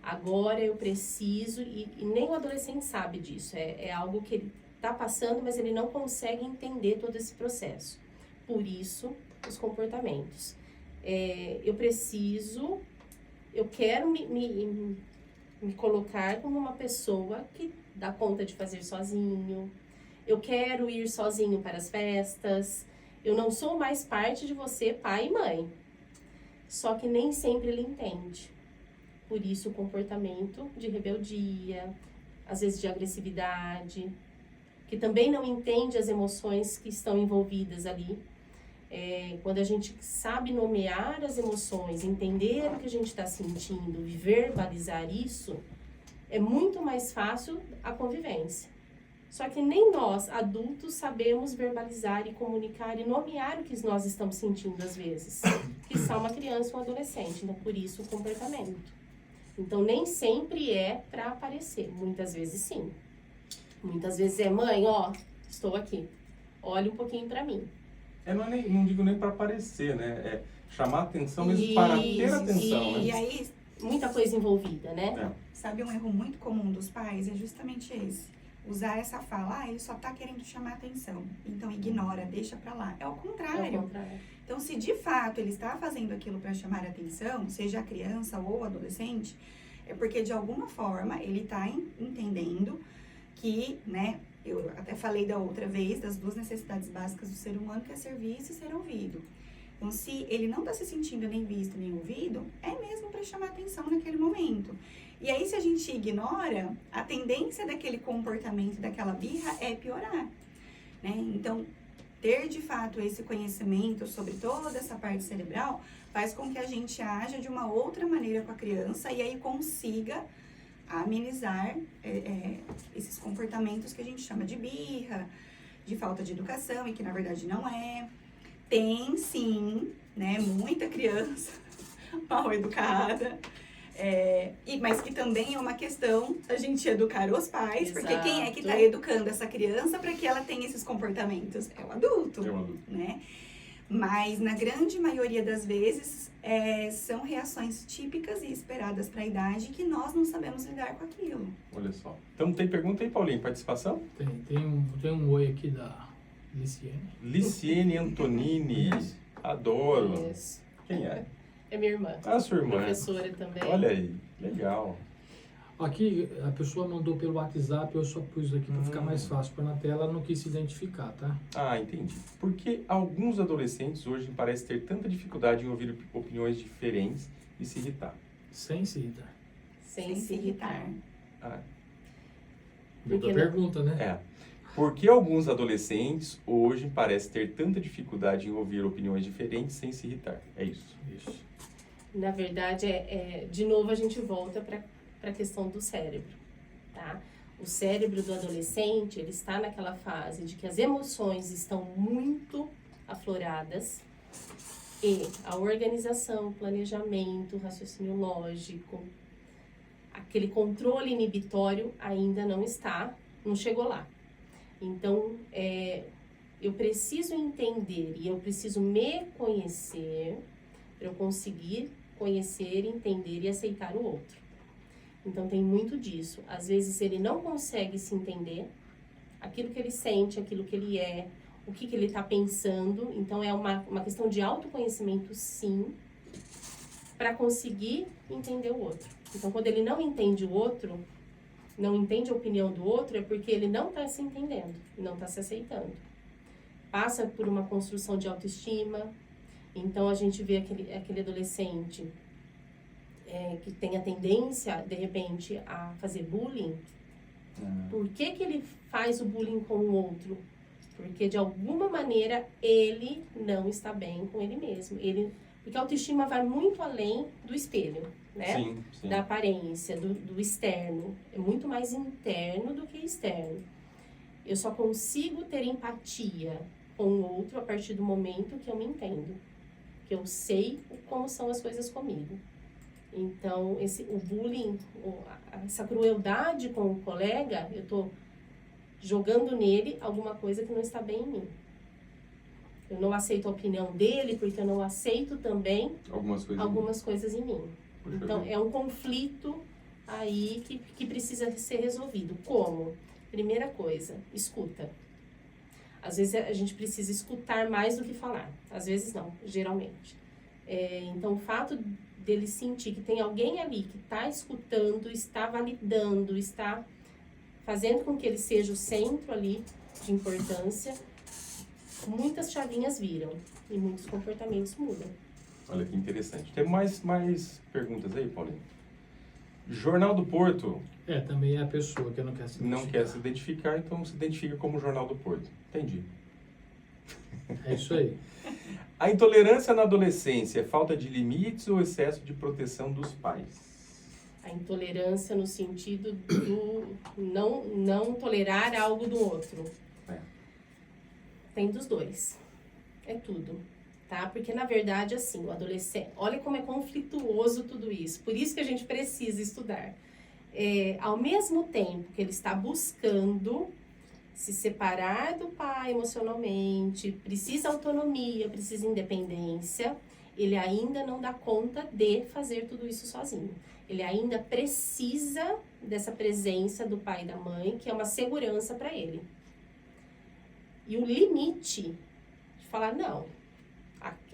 Agora eu preciso, e nem o adolescente sabe disso. É algo que ele está passando, mas ele não consegue entender todo esse processo. Por isso, os comportamentos. Eu quero me colocar como uma pessoa que dá conta de fazer sozinho. Eu quero ir sozinho para as festas. Eu não sou mais parte de você, pai e mãe. Só que nem sempre ele entende. Por isso, o comportamento de rebeldia, às vezes de agressividade, que também não entende as emoções que estão envolvidas ali. Quando a gente sabe nomear as emoções, entender o que a gente está sentindo e verbalizar isso, é muito mais fácil a convivência. Só que nem nós, adultos, sabemos verbalizar e comunicar e nomear o que nós estamos sentindo às vezes. Que são uma criança ou um adolescente, então por isso o comportamento. Então nem sempre é para aparecer, muitas vezes sim. Muitas vezes é, mãe, ó, estou aqui, olha um pouquinho para mim. Não digo nem para aparecer, né? É chamar atenção mesmo para ter atenção, né? E aí, Muita coisa envolvida, né? É. sabe, um erro muito comum dos pais é justamente esse. Usar essa fala, ele só tá querendo chamar atenção. Então ignora, deixa pra lá. É o É o contrário. contrário. Então, se de fato ele está fazendo aquilo para chamar atenção, seja a criança ou adolescente, é porque de alguma forma ele está entendendo que, né, eu até falei da outra vez, das duas necessidades básicas do ser humano, que é ser visto e ser ouvido. Então, se ele não está se sentindo nem visto nem ouvido, é mesmo para chamar atenção naquele momento. E aí, se a gente ignora, a tendência daquele comportamento, daquela birra, é piorar, né? Então, ter de fato esse conhecimento sobre toda essa parte cerebral faz com que a gente haja de uma outra maneira com a criança e aí consiga amenizar esses comportamentos que a gente chama de birra, de falta de educação e que na verdade não é. Tem sim, né, muita criança mal educada, mas que também é uma questão da gente educar os pais, porque quem é que está Exato. educando essa criança para que ela tenha esses comportamentos? É o adulto, né? Mas na grande maioria das vezes são reações típicas e esperadas para a idade que nós não sabemos lidar com aquilo. Olha só. Então tem pergunta aí, Paulinho? Participação? Tem um oi aqui da Liciene. Liciene Antonini. Adoro. Isso. Quem é? É minha irmã. A sua irmã. Professora também. Olha aí. Legal. Aqui a pessoa mandou pelo WhatsApp, eu só pus aqui para ficar mais fácil. Pôr na tela, ela não quis se identificar, tá? Ah, entendi. Porque alguns adolescentes hoje parecem ter tanta dificuldade em ouvir opiniões diferentes e se irritar. Sem se irritar. Sem se irritar. Ah, Muita Porque pergunta, né? é. Por que alguns adolescentes hoje parecem ter tanta dificuldade em ouvir opiniões diferentes sem se irritar? É isso. Isso. Na verdade, de novo a gente volta para a questão do cérebro, tá? O cérebro do adolescente, ele está naquela fase de que as emoções estão muito afloradas e a organização, o planejamento, o raciocínio lógico, aquele controle inibitório ainda não chegou lá. Então, eu preciso entender e eu preciso me conhecer para eu conseguir conhecer, entender e aceitar o outro. Então, tem muito disso. Às vezes, ele não consegue se entender, aquilo que ele sente, aquilo que ele é, o que ele está pensando. Então, é uma questão de autoconhecimento, sim, para conseguir entender o outro. Então, quando ele não entende o outro, não entende a opinião do outro, é porque ele não está se entendendo, não está se aceitando. Passa por uma construção de autoestima. Então, a gente vê aquele adolescente que tem a tendência, de repente, a fazer bullying. Por que ele faz o bullying com o outro? Porque, de alguma maneira, ele não está bem com ele mesmo. Porque a autoestima vai muito além do espelho, né? Sim, sim. Da aparência, do externo. É muito mais interno do que externo. Eu só consigo ter empatia com o outro a partir do momento que eu me entendo. Que eu sei como são as coisas comigo. Então, o bullying, essa crueldade com o colega, eu estou jogando nele alguma coisa que não está bem em mim. Eu não aceito a opinião dele porque eu não aceito também algumas coisas em mim. Então, é um conflito aí que precisa ser resolvido. Como? Primeira coisa, escuta. Às vezes a gente precisa escutar mais do que falar. Às vezes não, geralmente. Então, o fato dele sentir que tem alguém ali que está escutando, está validando, está fazendo com que ele seja o centro ali de importância, muitas chavinhas viram e muitos comportamentos mudam. Olha que interessante. Tem mais perguntas aí, Paulinho? Jornal do Porto. Também é a pessoa que não quer se identificar. Não quer se identificar, então se identifica como Jornal do Porto. Entendi. É isso aí. A intolerância na adolescência é falta de limites ou excesso de proteção dos pais? A intolerância no sentido do não tolerar algo do outro. É. Tem dos dois. É tudo. Tá? Porque, na verdade, assim, o adolescente... Olha como é conflituoso tudo isso. Por isso que a gente precisa estudar. Ao mesmo tempo que ele está buscando se separar do pai emocionalmente, precisa autonomia, precisa independência, ele ainda não dá conta de fazer tudo isso sozinho. Ele ainda precisa dessa presença do pai e da mãe, que é uma segurança para ele. E o limite de falar, não,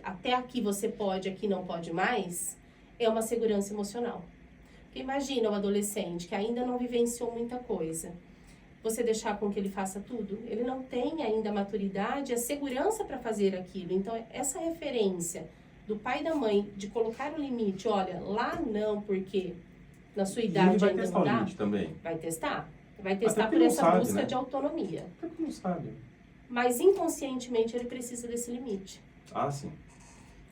até aqui você pode, aqui não pode mais, é uma segurança emocional. Porque imagina o adolescente que ainda não vivenciou muita coisa. Você deixar com que ele faça tudo? Ele não tem ainda a maturidade, a segurança para fazer aquilo. Então, essa referência do pai e da mãe de colocar o limite, olha, lá não, porque na sua idade ainda não dá. Vai testar o limite também. Vai testar. Vai testar Até por porque essa não sabe, busca né? de autonomia. Até que não sabe. Mas inconscientemente ele precisa desse limite. Ah, sim.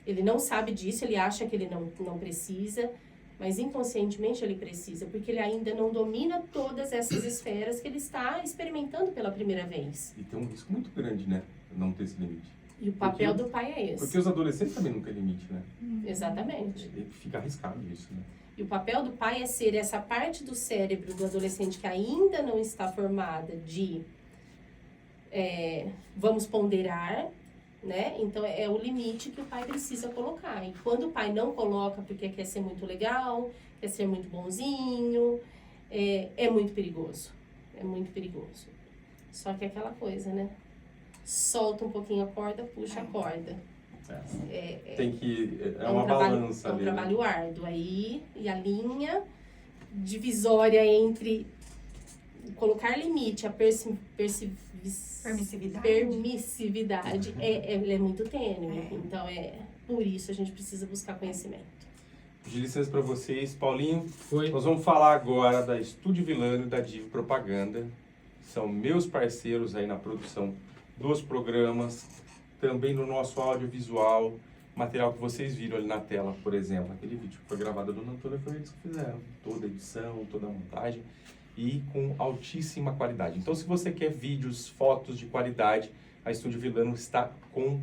Ele não sabe disso, ele acha que ele não precisa, mas inconscientemente ele precisa, porque ele ainda não domina todas essas esferas que ele está experimentando pela primeira vez. E tem um risco muito grande, né? Não ter esse limite. E o papel do pai é esse. Porque os adolescentes também não têm limite, né? Exatamente. Fica arriscado isso, né? E o papel do pai é ser essa parte do cérebro do adolescente que ainda não está formada de vamos ponderar, né? Então é o limite que o pai precisa colocar. E quando o pai não coloca porque quer ser muito legal, quer ser muito bonzinho, é muito perigoso. É muito perigoso. Só que é aquela coisa, né? Solta um pouquinho a corda, puxa a corda. Tem que... É um uma trabalho, balança é um ali. trabalho árduo aí. E a linha divisória entre colocar limite, a permissividade ela é muito tênue. Então, por isso a gente precisa buscar conhecimento. De licença para vocês, Paulinho. Foi. Nós vamos falar agora da Estúdio Vilano e da Div Propaganda. São meus parceiros aí na produção dos programas, também no nosso audiovisual, material que vocês viram ali na tela, por exemplo. Aquele vídeo que foi gravado do Antônio foi eles que fizeram. Toda a edição, toda a montagem e com altíssima qualidade. Então, se você quer vídeos, fotos de qualidade, a Estúdio Vilano está com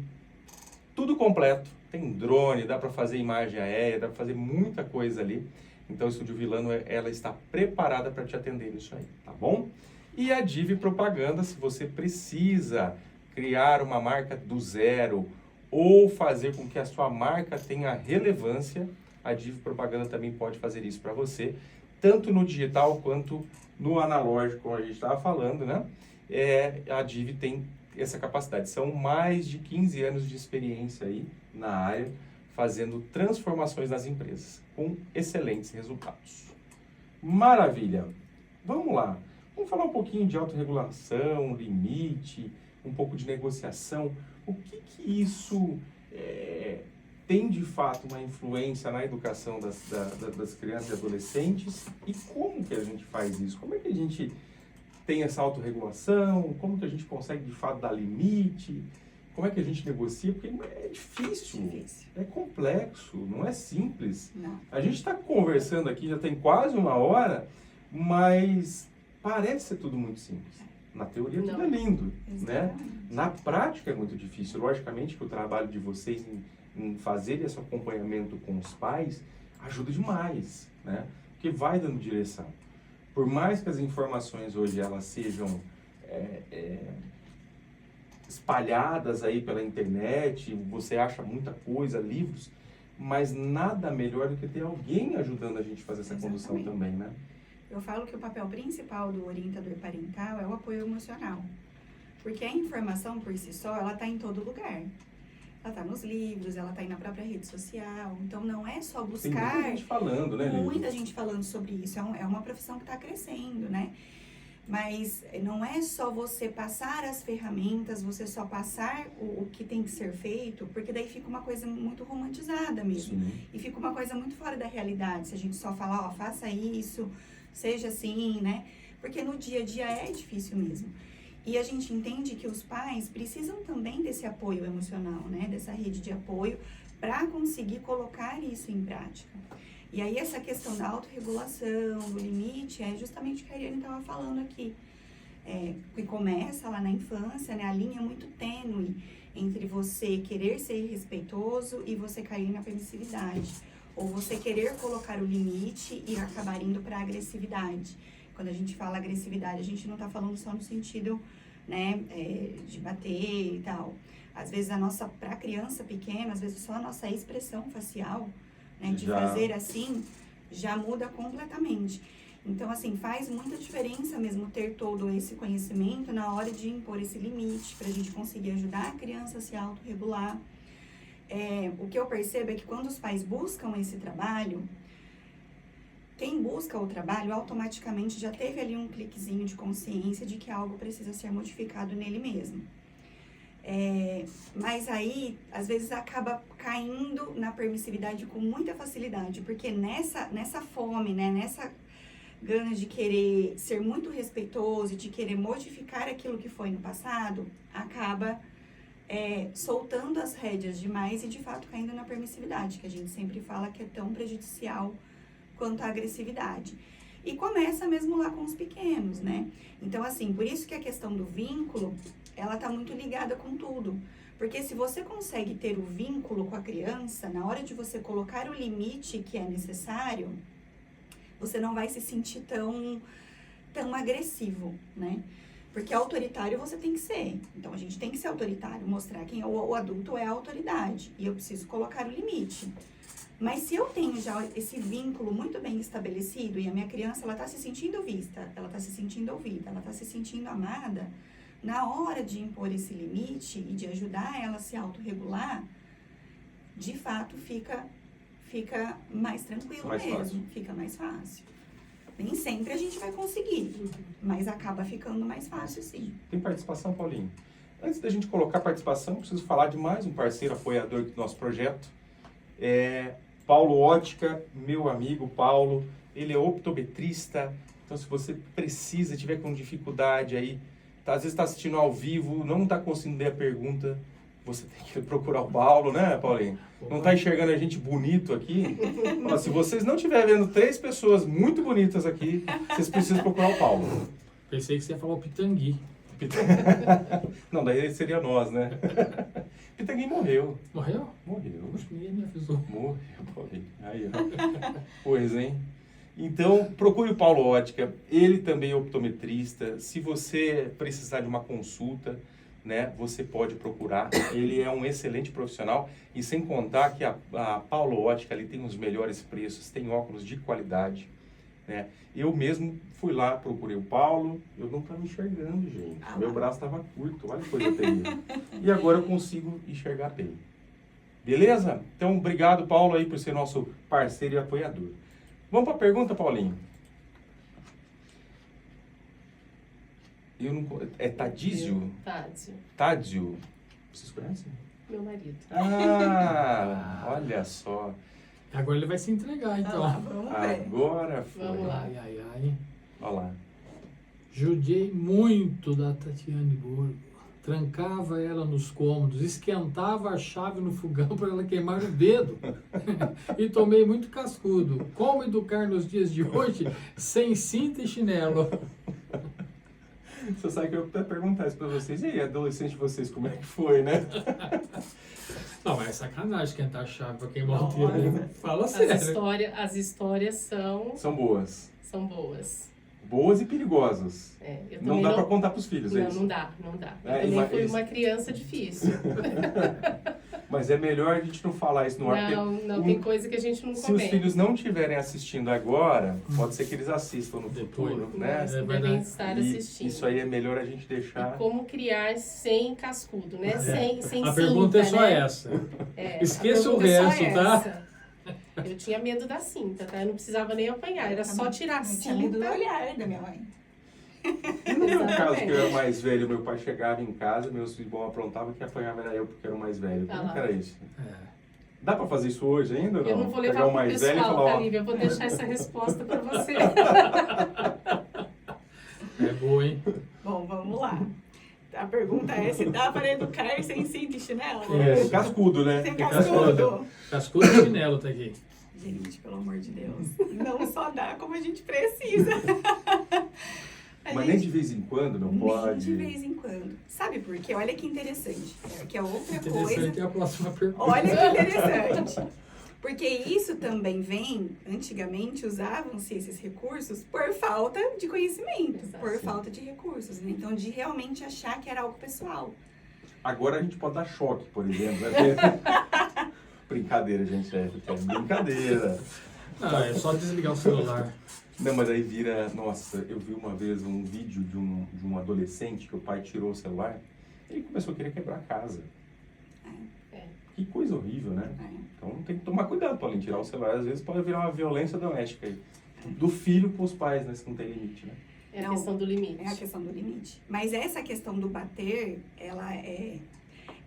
tudo completo. Tem drone, dá para fazer imagem aérea, dá para fazer muita coisa ali. Então, a Estúdio Vilano, ela está preparada para te atender nisso aí, tá bom? E a Div Propaganda, se você precisa criar uma marca do zero ou fazer com que a sua marca tenha relevância, a Div Propaganda também pode fazer isso para você, tanto no digital quanto no analógico, como a gente estava falando, né? A Div tem essa capacidade. São mais de 15 anos de experiência aí na área, fazendo transformações nas empresas, com excelentes resultados. Maravilha! Vamos lá. Vamos falar um pouquinho de autorregulação, limite, um pouco de negociação. O que isso tem de fato uma influência na educação das crianças e adolescentes? E como que a gente faz isso? Como é que a gente tem essa autorregulação? Como que a gente consegue de fato dar limite? Como é que a gente negocia? Porque é difícil, é complexo, não é simples. Não. A gente está conversando aqui, já tem quase uma hora, mas parece ser tudo muito simples. Na teoria tudo é lindo, né? Na prática é muito difícil. Logicamente que o trabalho de vocês em fazer esse acompanhamento com os pais ajuda demais, né? Porque vai dando direção. Por mais que as informações hoje elas sejam espalhadas aí pela internet, você acha muita coisa, livros, mas nada melhor do que ter alguém ajudando a gente a fazer essa condução também, né? Eu falo que o papel principal do orientador parental é o apoio emocional. Porque a informação por si só, ela está em todo lugar. Ela está nos livros, ela está aí na própria rede social. Então, não é só buscar... Tem muita gente falando, né, Lívia? Muita gente falando sobre isso. É uma profissão que está crescendo, né? Mas não é só você passar as ferramentas, você só passar o que tem que ser feito, porque daí fica uma coisa muito romantizada mesmo. Sim. E fica uma coisa muito fora da realidade. Se a gente só falar, faça isso, seja assim, né? Porque no dia a dia é difícil mesmo. E a gente entende que os pais precisam também desse apoio emocional, né? Dessa rede de apoio para conseguir colocar isso em prática. E aí essa questão da autorregulação, do limite, é justamente o que a Ariane estava falando aqui. Que começa lá na infância, né? A linha é muito tênue entre você querer ser respeitoso e você cair na permissividade. Ou você querer colocar o limite e acabar indo para a agressividade. Quando a gente fala agressividade, a gente não está falando só no sentido, né, de bater e tal. Às vezes para a criança pequena, às vezes só a nossa expressão facial, né, de fazer assim, já muda completamente. Então, assim, faz muita diferença mesmo ter todo esse conhecimento na hora de impor esse limite, para a gente conseguir ajudar a criança a se autorregular. O que eu percebo é que quando os pais buscam esse trabalho, quem busca o trabalho automaticamente já teve ali um cliquezinho de consciência de que algo precisa ser modificado nele mesmo. Mas aí, às vezes, acaba caindo na permissividade com muita facilidade, porque nessa fome, né, nessa gana de querer ser muito respeitoso, de querer modificar aquilo que foi no passado, acaba soltando as rédeas demais e, de fato, caindo na permissividade, que a gente sempre fala que é tão prejudicial quanto a agressividade. E começa mesmo lá com os pequenos, né? Então, assim, por isso que a questão do vínculo, ela tá muito ligada com tudo. Porque se você consegue ter o vínculo com a criança, na hora de você colocar o limite que é necessário, você não vai se sentir tão agressivo, né? Porque autoritário você tem que ser. Então, a gente tem que ser autoritário, mostrar quem o adulto é a autoridade. E eu preciso colocar o limite. Mas se eu tenho já esse vínculo muito bem estabelecido e a minha criança, ela tá se sentindo vista, ela tá se sentindo ouvida, ela tá se sentindo amada, na hora de impor esse limite e de ajudar ela a se autorregular, de fato fica mais tranquilo mesmo, fica mais fácil. Nem sempre a gente vai conseguir, mas acaba ficando mais fácil, sim. Tem participação, Paulinho? Antes da gente colocar participação, preciso falar de mais um parceiro apoiador do nosso projeto. Paulo Ótica, meu amigo Paulo, ele é optometrista. Então, se você precisa, tiver com dificuldade aí, às vezes está assistindo ao vivo, não está conseguindo ler a pergunta, você tem que procurar o Paulo, né, Paulinho? Não está enxergando a gente bonito aqui? Mas se vocês não estiverem vendo 3 pessoas muito bonitas aqui, vocês precisam procurar o Paulo. Pensei que você ia falar o Pitangui. Não, daí seria nós, né? Pitangui morreu. Morreu? Morreu. Puxa, ninguém me avisou. Morreu, Paulinho. Aí, ó. Pois, hein? Então, procure o Paulo Ótica. Ele também é optometrista. Se você precisar de uma consulta, né, você pode procurar. Ele é um excelente profissional. E sem contar que a Paulo Ótica ali tem os melhores preços, tem óculos de qualidade, né? Eu mesmo fui lá, procurei o Paulo, eu não estava enxergando, gente. Meu braço estava curto, olha que coisa terrível. E agora eu consigo enxergar bem. Beleza? Então, obrigado, Paulo, aí por ser nosso parceiro e apoiador. Vamos para a pergunta, Paulinho? Tadísio? Tádio. Vocês conhecem? Meu marido. Olha só. Agora ele vai se entregar, então. Vamos ver. Agora foi. Vamos lá. Ai. Olha lá. Judiei muito da Tatiane Borgo. Trancava ela nos cômodos, esquentava a chave no fogão para ela queimar o dedo. E tomei muito cascudo. Como educar nos dias de hoje sem cinta e chinelo? Você sabe que eu até perguntar isso pra vocês. E aí, adolescente de vocês, como é que foi, né? Não, mas é sacanagem esquentar a chave pra queimar o dedo. Fala sério. As histórias São boas. são boas. Boas e perigosas. Eu não dá pra contar pros filhos, é isso? Não dá. Eu também fui uma criança difícil. Mas é melhor a gente não falar isso no ar. Não, tem coisa que a gente não Se comenta. os filhos não estiverem assistindo agora, pode ser que eles assistam no futuro, né? Eles devem estar assistindo. Isso aí é melhor a gente deixar... E como criar sem cascudo, né? Sem A cinta, pergunta é só né? essa. Esqueça o resto, tá? Eu tinha medo da cinta, tá? Eu não precisava nem apanhar, era só tirar a Eu cinta. tinha medo do olhar da minha mãe. E no meu caso, que eu era o mais velho, meu pai chegava em casa, meus irmãos aprontavam, que apanhava era eu, porque era o mais velho. Como que era isso? Dá pra fazer isso hoje ainda ou não? Eu não vou levar Pegar o pro mais velho e pessoal, falar, tá, Lívia? Eu vou deixar essa resposta pra você. É boa, hein? Bom, vamos lá. A pergunta é se dá para educar sem cinta e chinelo? cascudo, né? Sem cascudo. cascudo. Cascudo e chinelo tá aqui. Gente, pelo amor de Deus. Não só dá como a gente precisa. Mas nem de vez em quando não pode. Nem de vez em quando. Sabe por quê? Olha que interessante. Que é outra Interessante coisa. é a próxima pergunta. Olha que interessante. Porque isso também vem, antigamente usavam-se esses recursos por falta de conhecimento, Exato. por falta de recursos, né? Então, de realmente achar que era algo pessoal. Agora a gente pode dar choque, por exemplo. Né? Brincadeira, gente. É brincadeira. Não, é só desligar o celular. Não, mas aí vira... Nossa, eu vi uma vez um vídeo de um adolescente que o pai tirou o celular e ele começou a querer quebrar a casa. É. Que coisa horrível, né? Né? Então tem que tomar cuidado para tirar o celular. Às vezes pode virar uma violência doméstica aí. Do filho com os pais, né? Se não tem limite, né? É a Não, questão do limite. É a questão do limite. Mas essa questão do bater, ela é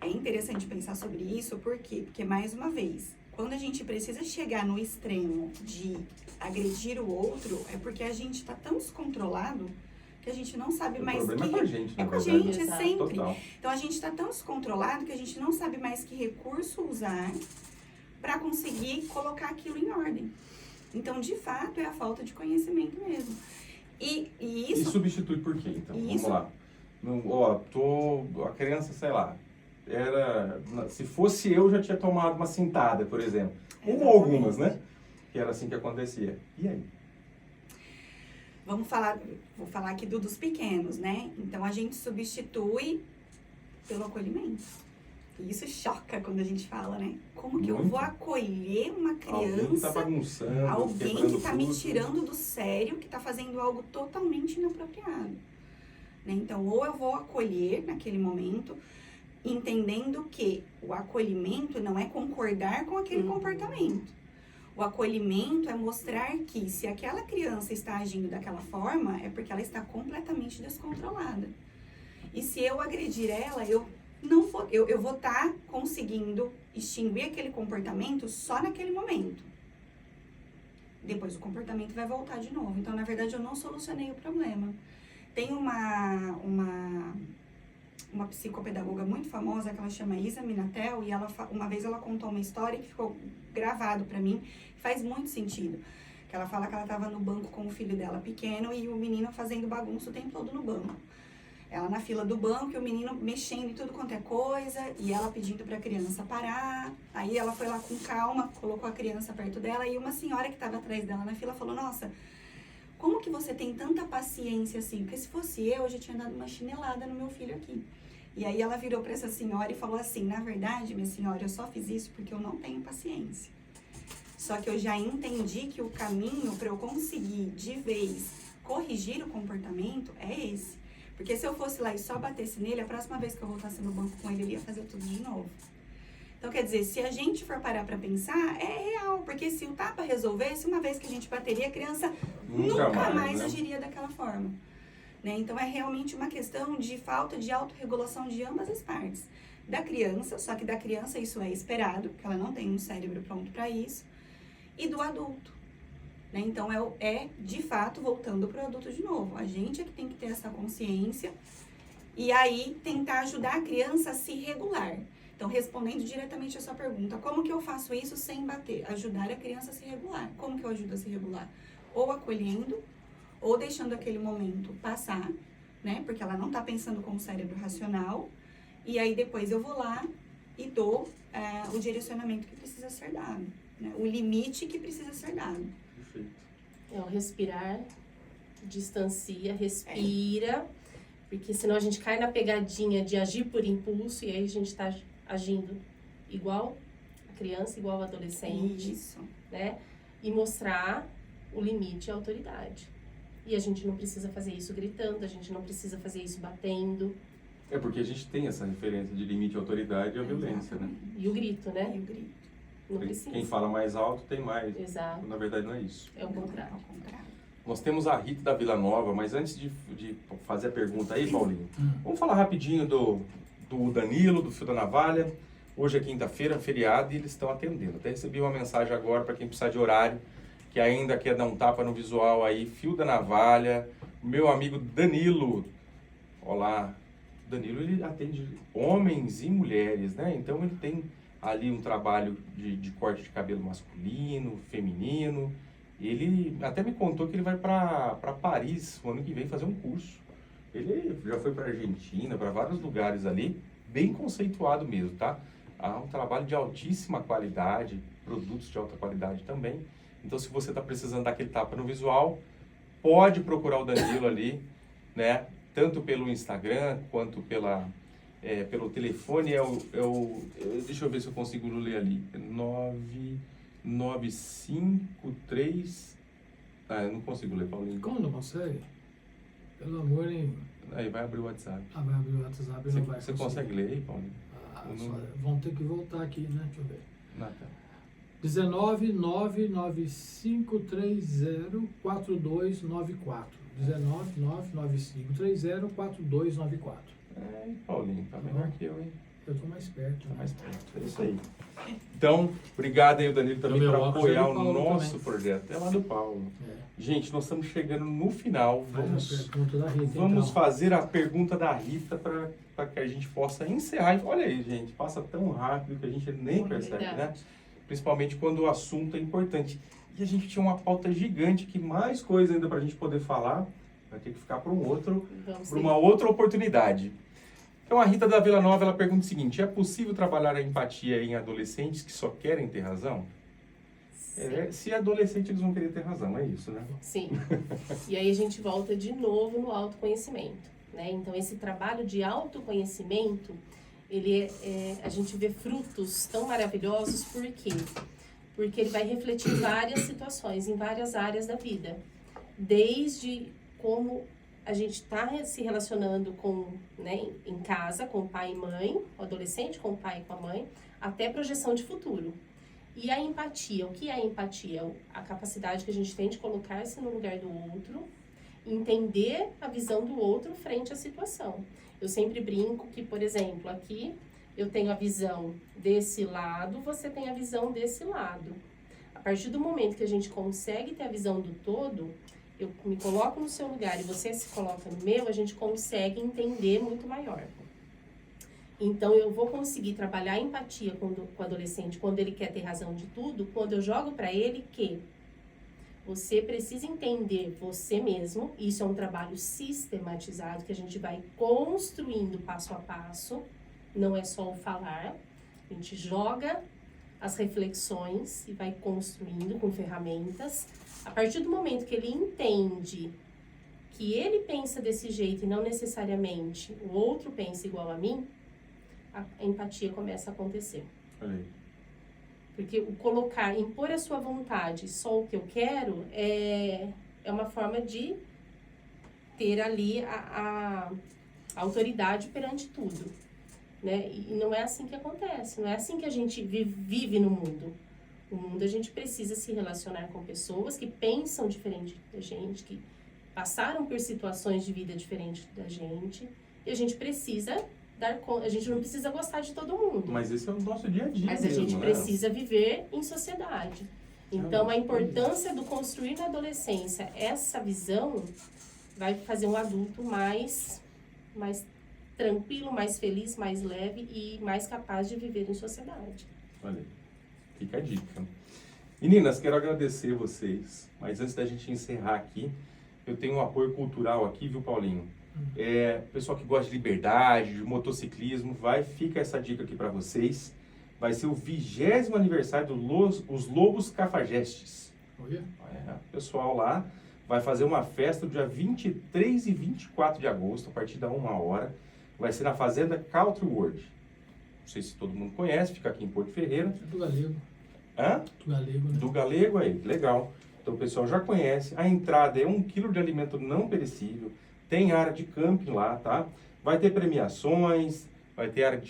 interessante pensar sobre isso, por quê? Porque, mais uma vez, quando a gente precisa chegar no extremo de agredir o outro, é porque a gente está tão descontrolado que a gente não sabe O mais problema é com a gente, na É com a verdade. gente, é Exato. sempre. Total. Então, a gente está tão descontrolado que a gente não sabe mais que recurso usar para conseguir colocar aquilo em ordem. Então, de fato, é a falta de conhecimento mesmo. E E isso... substitui por quê, então? Isso. Vamos lá. A criança, sei lá, se fosse eu, já tinha tomado uma cintada, por exemplo. Ou Exatamente. algumas, né? Que era assim que acontecia. E aí? Vou falar aqui dos pequenos, né? Então, a gente substitui pelo acolhimento. E isso choca quando a gente fala, né? Como que eu Muito. vou acolher uma Alguém que tá criança, bagunçando, alguém quebrando que tá me tudo. tirando do sério, que tá fazendo algo totalmente inapropriado. Né? Então, ou eu vou acolher naquele momento, entendendo que o acolhimento não é concordar com aquele comportamento. O acolhimento é mostrar que se aquela criança está agindo daquela forma, é porque ela está completamente descontrolada. E se eu agredir ela, eu vou estar conseguindo extinguir aquele comportamento só naquele momento. Depois o comportamento vai voltar de novo. Então, na verdade, eu não solucionei o problema. Tem uma psicopedagoga muito famosa que ela chama Isa Minatel, e uma vez ela contou uma história que ficou gravado para mim, faz muito sentido. Que ela fala que ela estava no banco com o filho dela pequeno e o menino fazendo bagunça o tempo todo no banco. Ela na fila do banco e o menino mexendo em tudo quanto é coisa, e ela pedindo para a criança parar. Aí ela foi lá com calma, colocou a criança perto dela, e uma senhora que estava atrás dela na fila falou: nossa, como que você tem tanta paciência assim? Porque se fosse eu já tinha dado uma chinelada no meu filho aqui. E aí ela virou para essa senhora e falou assim: na verdade, minha senhora, eu só fiz isso porque eu não tenho paciência. Só que eu já entendi que o caminho para eu conseguir de vez corrigir o comportamento é esse. Porque se eu fosse lá e só batesse nele, a próxima vez que eu voltasse no banco com ele, ele ia fazer tudo de novo. Então, quer dizer, se a gente for parar para pensar, é real. Porque se o tapa resolvesse, uma vez que a gente bateria, a criança nunca mais né? agiria daquela forma. Né? Então, é realmente uma questão de falta de autorregulação de ambas as partes. Da criança, só que da criança isso é esperado, porque ela não tem um cérebro pronto para isso. E do adulto. Né? Então, de fato, voltando para o adulto de novo. A gente é que tem que ter essa consciência e aí tentar ajudar a criança a se regular. Então, respondendo diretamente a sua pergunta, como que eu faço isso sem bater? Ajudar a criança a se regular. Como que eu ajudo a se regular? Ou acolhendo, ou deixando aquele momento passar, né? Porque ela não está pensando com o cérebro racional. E aí, depois eu vou lá e dou o direcionamento que precisa ser dado. Né? O limite que precisa ser dado. Perfeito. É o respirar, distancia, respira, porque senão a gente cai na pegadinha de agir por impulso e aí a gente está agindo igual a criança, igual o adolescente, Isso. né? E mostrar o limite e a autoridade. E a gente não precisa fazer isso gritando, a gente não precisa fazer isso batendo. É porque a gente tem essa referência de limite e autoridade e a violência, né? E o grito, né? E o grito. Não precisa. Quem fala mais alto tem mais. Exato. Na verdade, não é isso. É o contrário. Ao contrário. Nós temos a Rita da Vila Nova, mas antes de fazer a pergunta aí, Paulinho, vamos falar rapidinho do Danilo, do Fio da Navalha. Hoje é quinta-feira, feriado, e eles estão atendendo. Até recebi uma mensagem agora para quem precisar de horário, que ainda quer dar um tapa no visual aí, Fio da Navalha, meu amigo Danilo. Olá, Danilo, ele atende homens e mulheres, né? Então ele tem ali um trabalho de corte de cabelo masculino, feminino. Ele até me contou que ele vai para Paris o ano que vem fazer um curso. Ele já foi para Argentina, para vários lugares ali, bem conceituado mesmo, tá? Há um trabalho de altíssima qualidade, produtos de alta qualidade também. Então, se você está precisando daquele tapa no visual, pode procurar o Danilo ali, né? Tanto pelo Instagram quanto pelo telefone. Deixa eu ver se eu consigo ler ali. 953... eu não consigo ler, Paulinho. Como não consegue? Pelo amor de... Aí vai abrir o WhatsApp. vai abrir o WhatsApp e não vai Você conseguir. consegue ler aí, Paulinho? Vão ter que voltar aqui, né? Deixa eu ver. Nata. 19995304294. 19995304294. Paulinho, tá melhor que eu, hein? Eu tô mais perto. Tá mais perto. É isso aí. Então, obrigado aí, Danilo, também meu por óculos apoiar é do o Paulo nosso também. projeto. É lá do Paulo. É. Gente, nós estamos chegando no final. Faz a pergunta da Rita, Vamos então. fazer a pergunta da Rita para que a gente possa encerrar. Olha aí, gente, passa tão rápido que a gente nem percebe, né? Verdade. Principalmente quando o assunto é importante. E a gente tinha uma pauta gigante, que mais coisa ainda para a gente poder falar, vai ter que ficar para uma outra oportunidade. Então a Rita da Vila Nova, ela pergunta o seguinte: é possível trabalhar a empatia em adolescentes que só querem ter razão? Se é adolescente, eles vão querer ter razão, é isso, né? Sim. E aí a gente volta de novo no autoconhecimento, né? Então esse trabalho de autoconhecimento, a gente vê frutos tão maravilhosos, por quê? Porque ele vai refletir várias situações, em várias áreas da vida. Desde como a gente está se relacionando em casa, com o pai e mãe, o adolescente com o pai e com a mãe, até projeção de futuro. E a empatia, o que é a empatia? A capacidade que a gente tem de colocar-se no lugar do outro, entender a visão do outro frente à situação. Eu sempre brinco que, por exemplo, aqui eu tenho a visão desse lado, você tem a visão desse lado. A partir do momento que a gente consegue ter a visão do todo, eu me coloco no seu lugar e você se coloca no meu, a gente consegue entender muito maior. Então, eu vou conseguir trabalhar a empatia com o adolescente quando ele quer ter razão de tudo, quando eu jogo para ele que você precisa entender você mesmo. Isso é um trabalho sistematizado que a gente vai construindo passo a passo, não é só o falar. A gente joga as reflexões e vai construindo com ferramentas. A partir do momento que ele entende que ele pensa desse jeito e não necessariamente o outro pensa igual a mim, a empatia começa a acontecer. Olha aí. Porque o impor a sua vontade, só o que eu quero, é uma forma de ter ali a autoridade perante tudo, né? E não é assim que acontece, não é assim que a gente vive no mundo. No mundo a gente precisa se relacionar com pessoas que pensam diferente da gente, que passaram por situações de vida diferentes da gente, e a gente precisa a gente não precisa gostar de todo mundo. Mas esse é o nosso dia a dia. Mas a gente mesmo, precisa viver em sociedade. Então, a importância do construir na adolescência essa visão vai fazer um adulto mais tranquilo, mais feliz, mais leve e mais capaz de viver em sociedade. Olha aí, fica a dica. Meninas, quero agradecer vocês, mas antes da gente encerrar aqui, eu tenho um apoio cultural aqui, viu, Paulinho? Pessoal que gosta de liberdade, de motociclismo, fica essa dica aqui para vocês. Vai ser o 20º aniversário dos Lobos Cafajestes. O pessoal lá vai fazer uma festa do dia 23 e 24 de agosto, a partir da 1h. Vai ser na Fazenda Country World. Não sei se todo mundo conhece, fica aqui em Porto Ferreira. É do Galego. Hã? Do Galego, né? Do Galego aí, legal. Então o pessoal já conhece. A entrada é 1 kg de alimento não perecível. Tem área de camping lá, tá? Vai ter premiações, vai ter área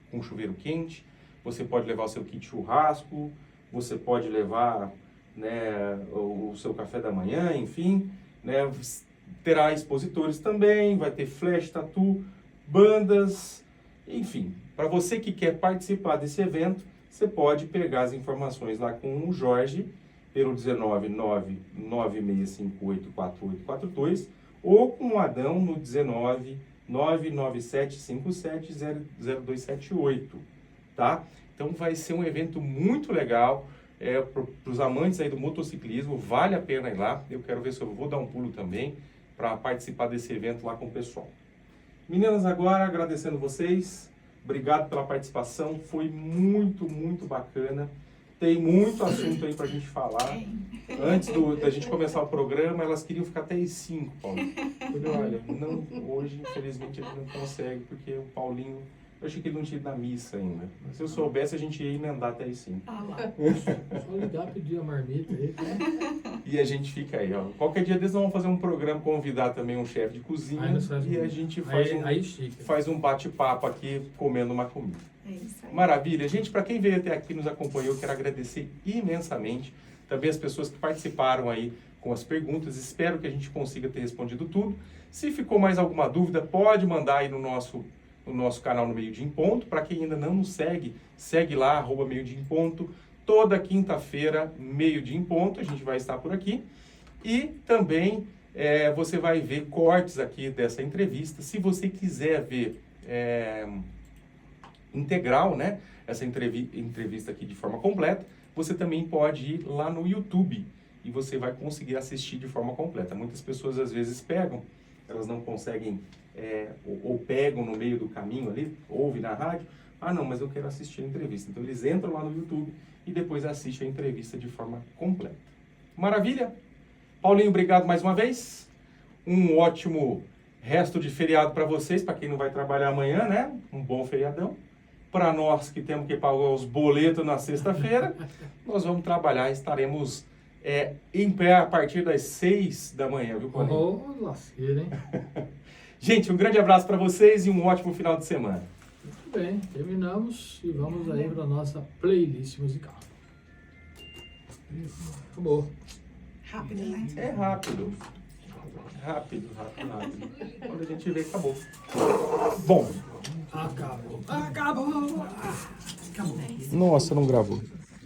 com chuveiro quente. Você pode levar o seu kit churrasco, você pode levar, né, o seu café da manhã, enfim, né? Terá expositores também, vai ter flash, tatu, bandas, enfim. Para você que quer participar desse evento, você pode pegar as informações lá com o Jorge, pelo 19996584842, ou com o Adão no 19997570278. tá? Então vai ser um evento muito legal, para os amantes aí do motociclismo, vale a pena ir lá. Eu quero ver se eu vou dar um pulo também para participar desse evento lá com o pessoal. Meninas, agora agradecendo vocês, obrigado pela participação, foi muito, muito bacana. Tem muito assunto aí pra gente falar. Antes da gente começar o programa, elas queriam ficar até às 5, Paulo. Eu falei, olha, não, hoje, infelizmente, ele não consegue, porque o Paulinho, eu achei que ele não tinha ido na missa ainda. Se eu soubesse, a gente ia emendar até às 5. Ah lá. Só ligar, pedir a marmita aí. E a gente fica aí, ó. Qualquer dia desses nós vamos fazer um programa, convidar também um chefe de cozinha, Aí nós faz e um- a gente Aí chica. faz um bate-papo aqui, comendo uma comida. É isso aí. Maravilha. Gente, para quem veio até aqui e nos acompanhou, quero agradecer imensamente. Também as pessoas que participaram aí com as perguntas. Espero que a gente consiga ter respondido tudo. Se ficou mais alguma dúvida, pode mandar aí no nosso canal no Meio Dia em Ponto. Para quem ainda não nos segue, segue lá, @Meio Dia em Ponto. Toda quinta-feira, Meio Dia em Ponto, a gente vai estar por aqui. E também você vai ver cortes aqui dessa entrevista. Se você quiser ver integral, né, essa entrevista aqui de forma completa, você também pode ir lá no YouTube e você vai conseguir assistir de forma completa. Muitas pessoas às vezes pegam, elas não conseguem, ou pegam no meio do caminho ali, ouvem na rádio, não, mas eu quero assistir a entrevista. Então eles entram lá no YouTube e depois assistem a entrevista de forma completa. Maravilha? Paulinho, obrigado mais uma vez. Um ótimo resto de feriado para vocês, para quem não vai trabalhar amanhã, né? Um bom feriadão. Para nós que temos que pagar os boletos na sexta-feira, nós vamos trabalhar, estaremos em pé a partir das 6 da manhã, viu, Paulinho? Lasqueira, hein? Gente, um grande abraço para vocês e um ótimo final de semana. Muito bem, terminamos e vamos aí para a nossa playlist musical. Acabou. Rápido, né? É rápido. Rápido. Quando a gente vê, acabou. Bom. Acabou. Acabou. Acabou. Nossa, não gravou.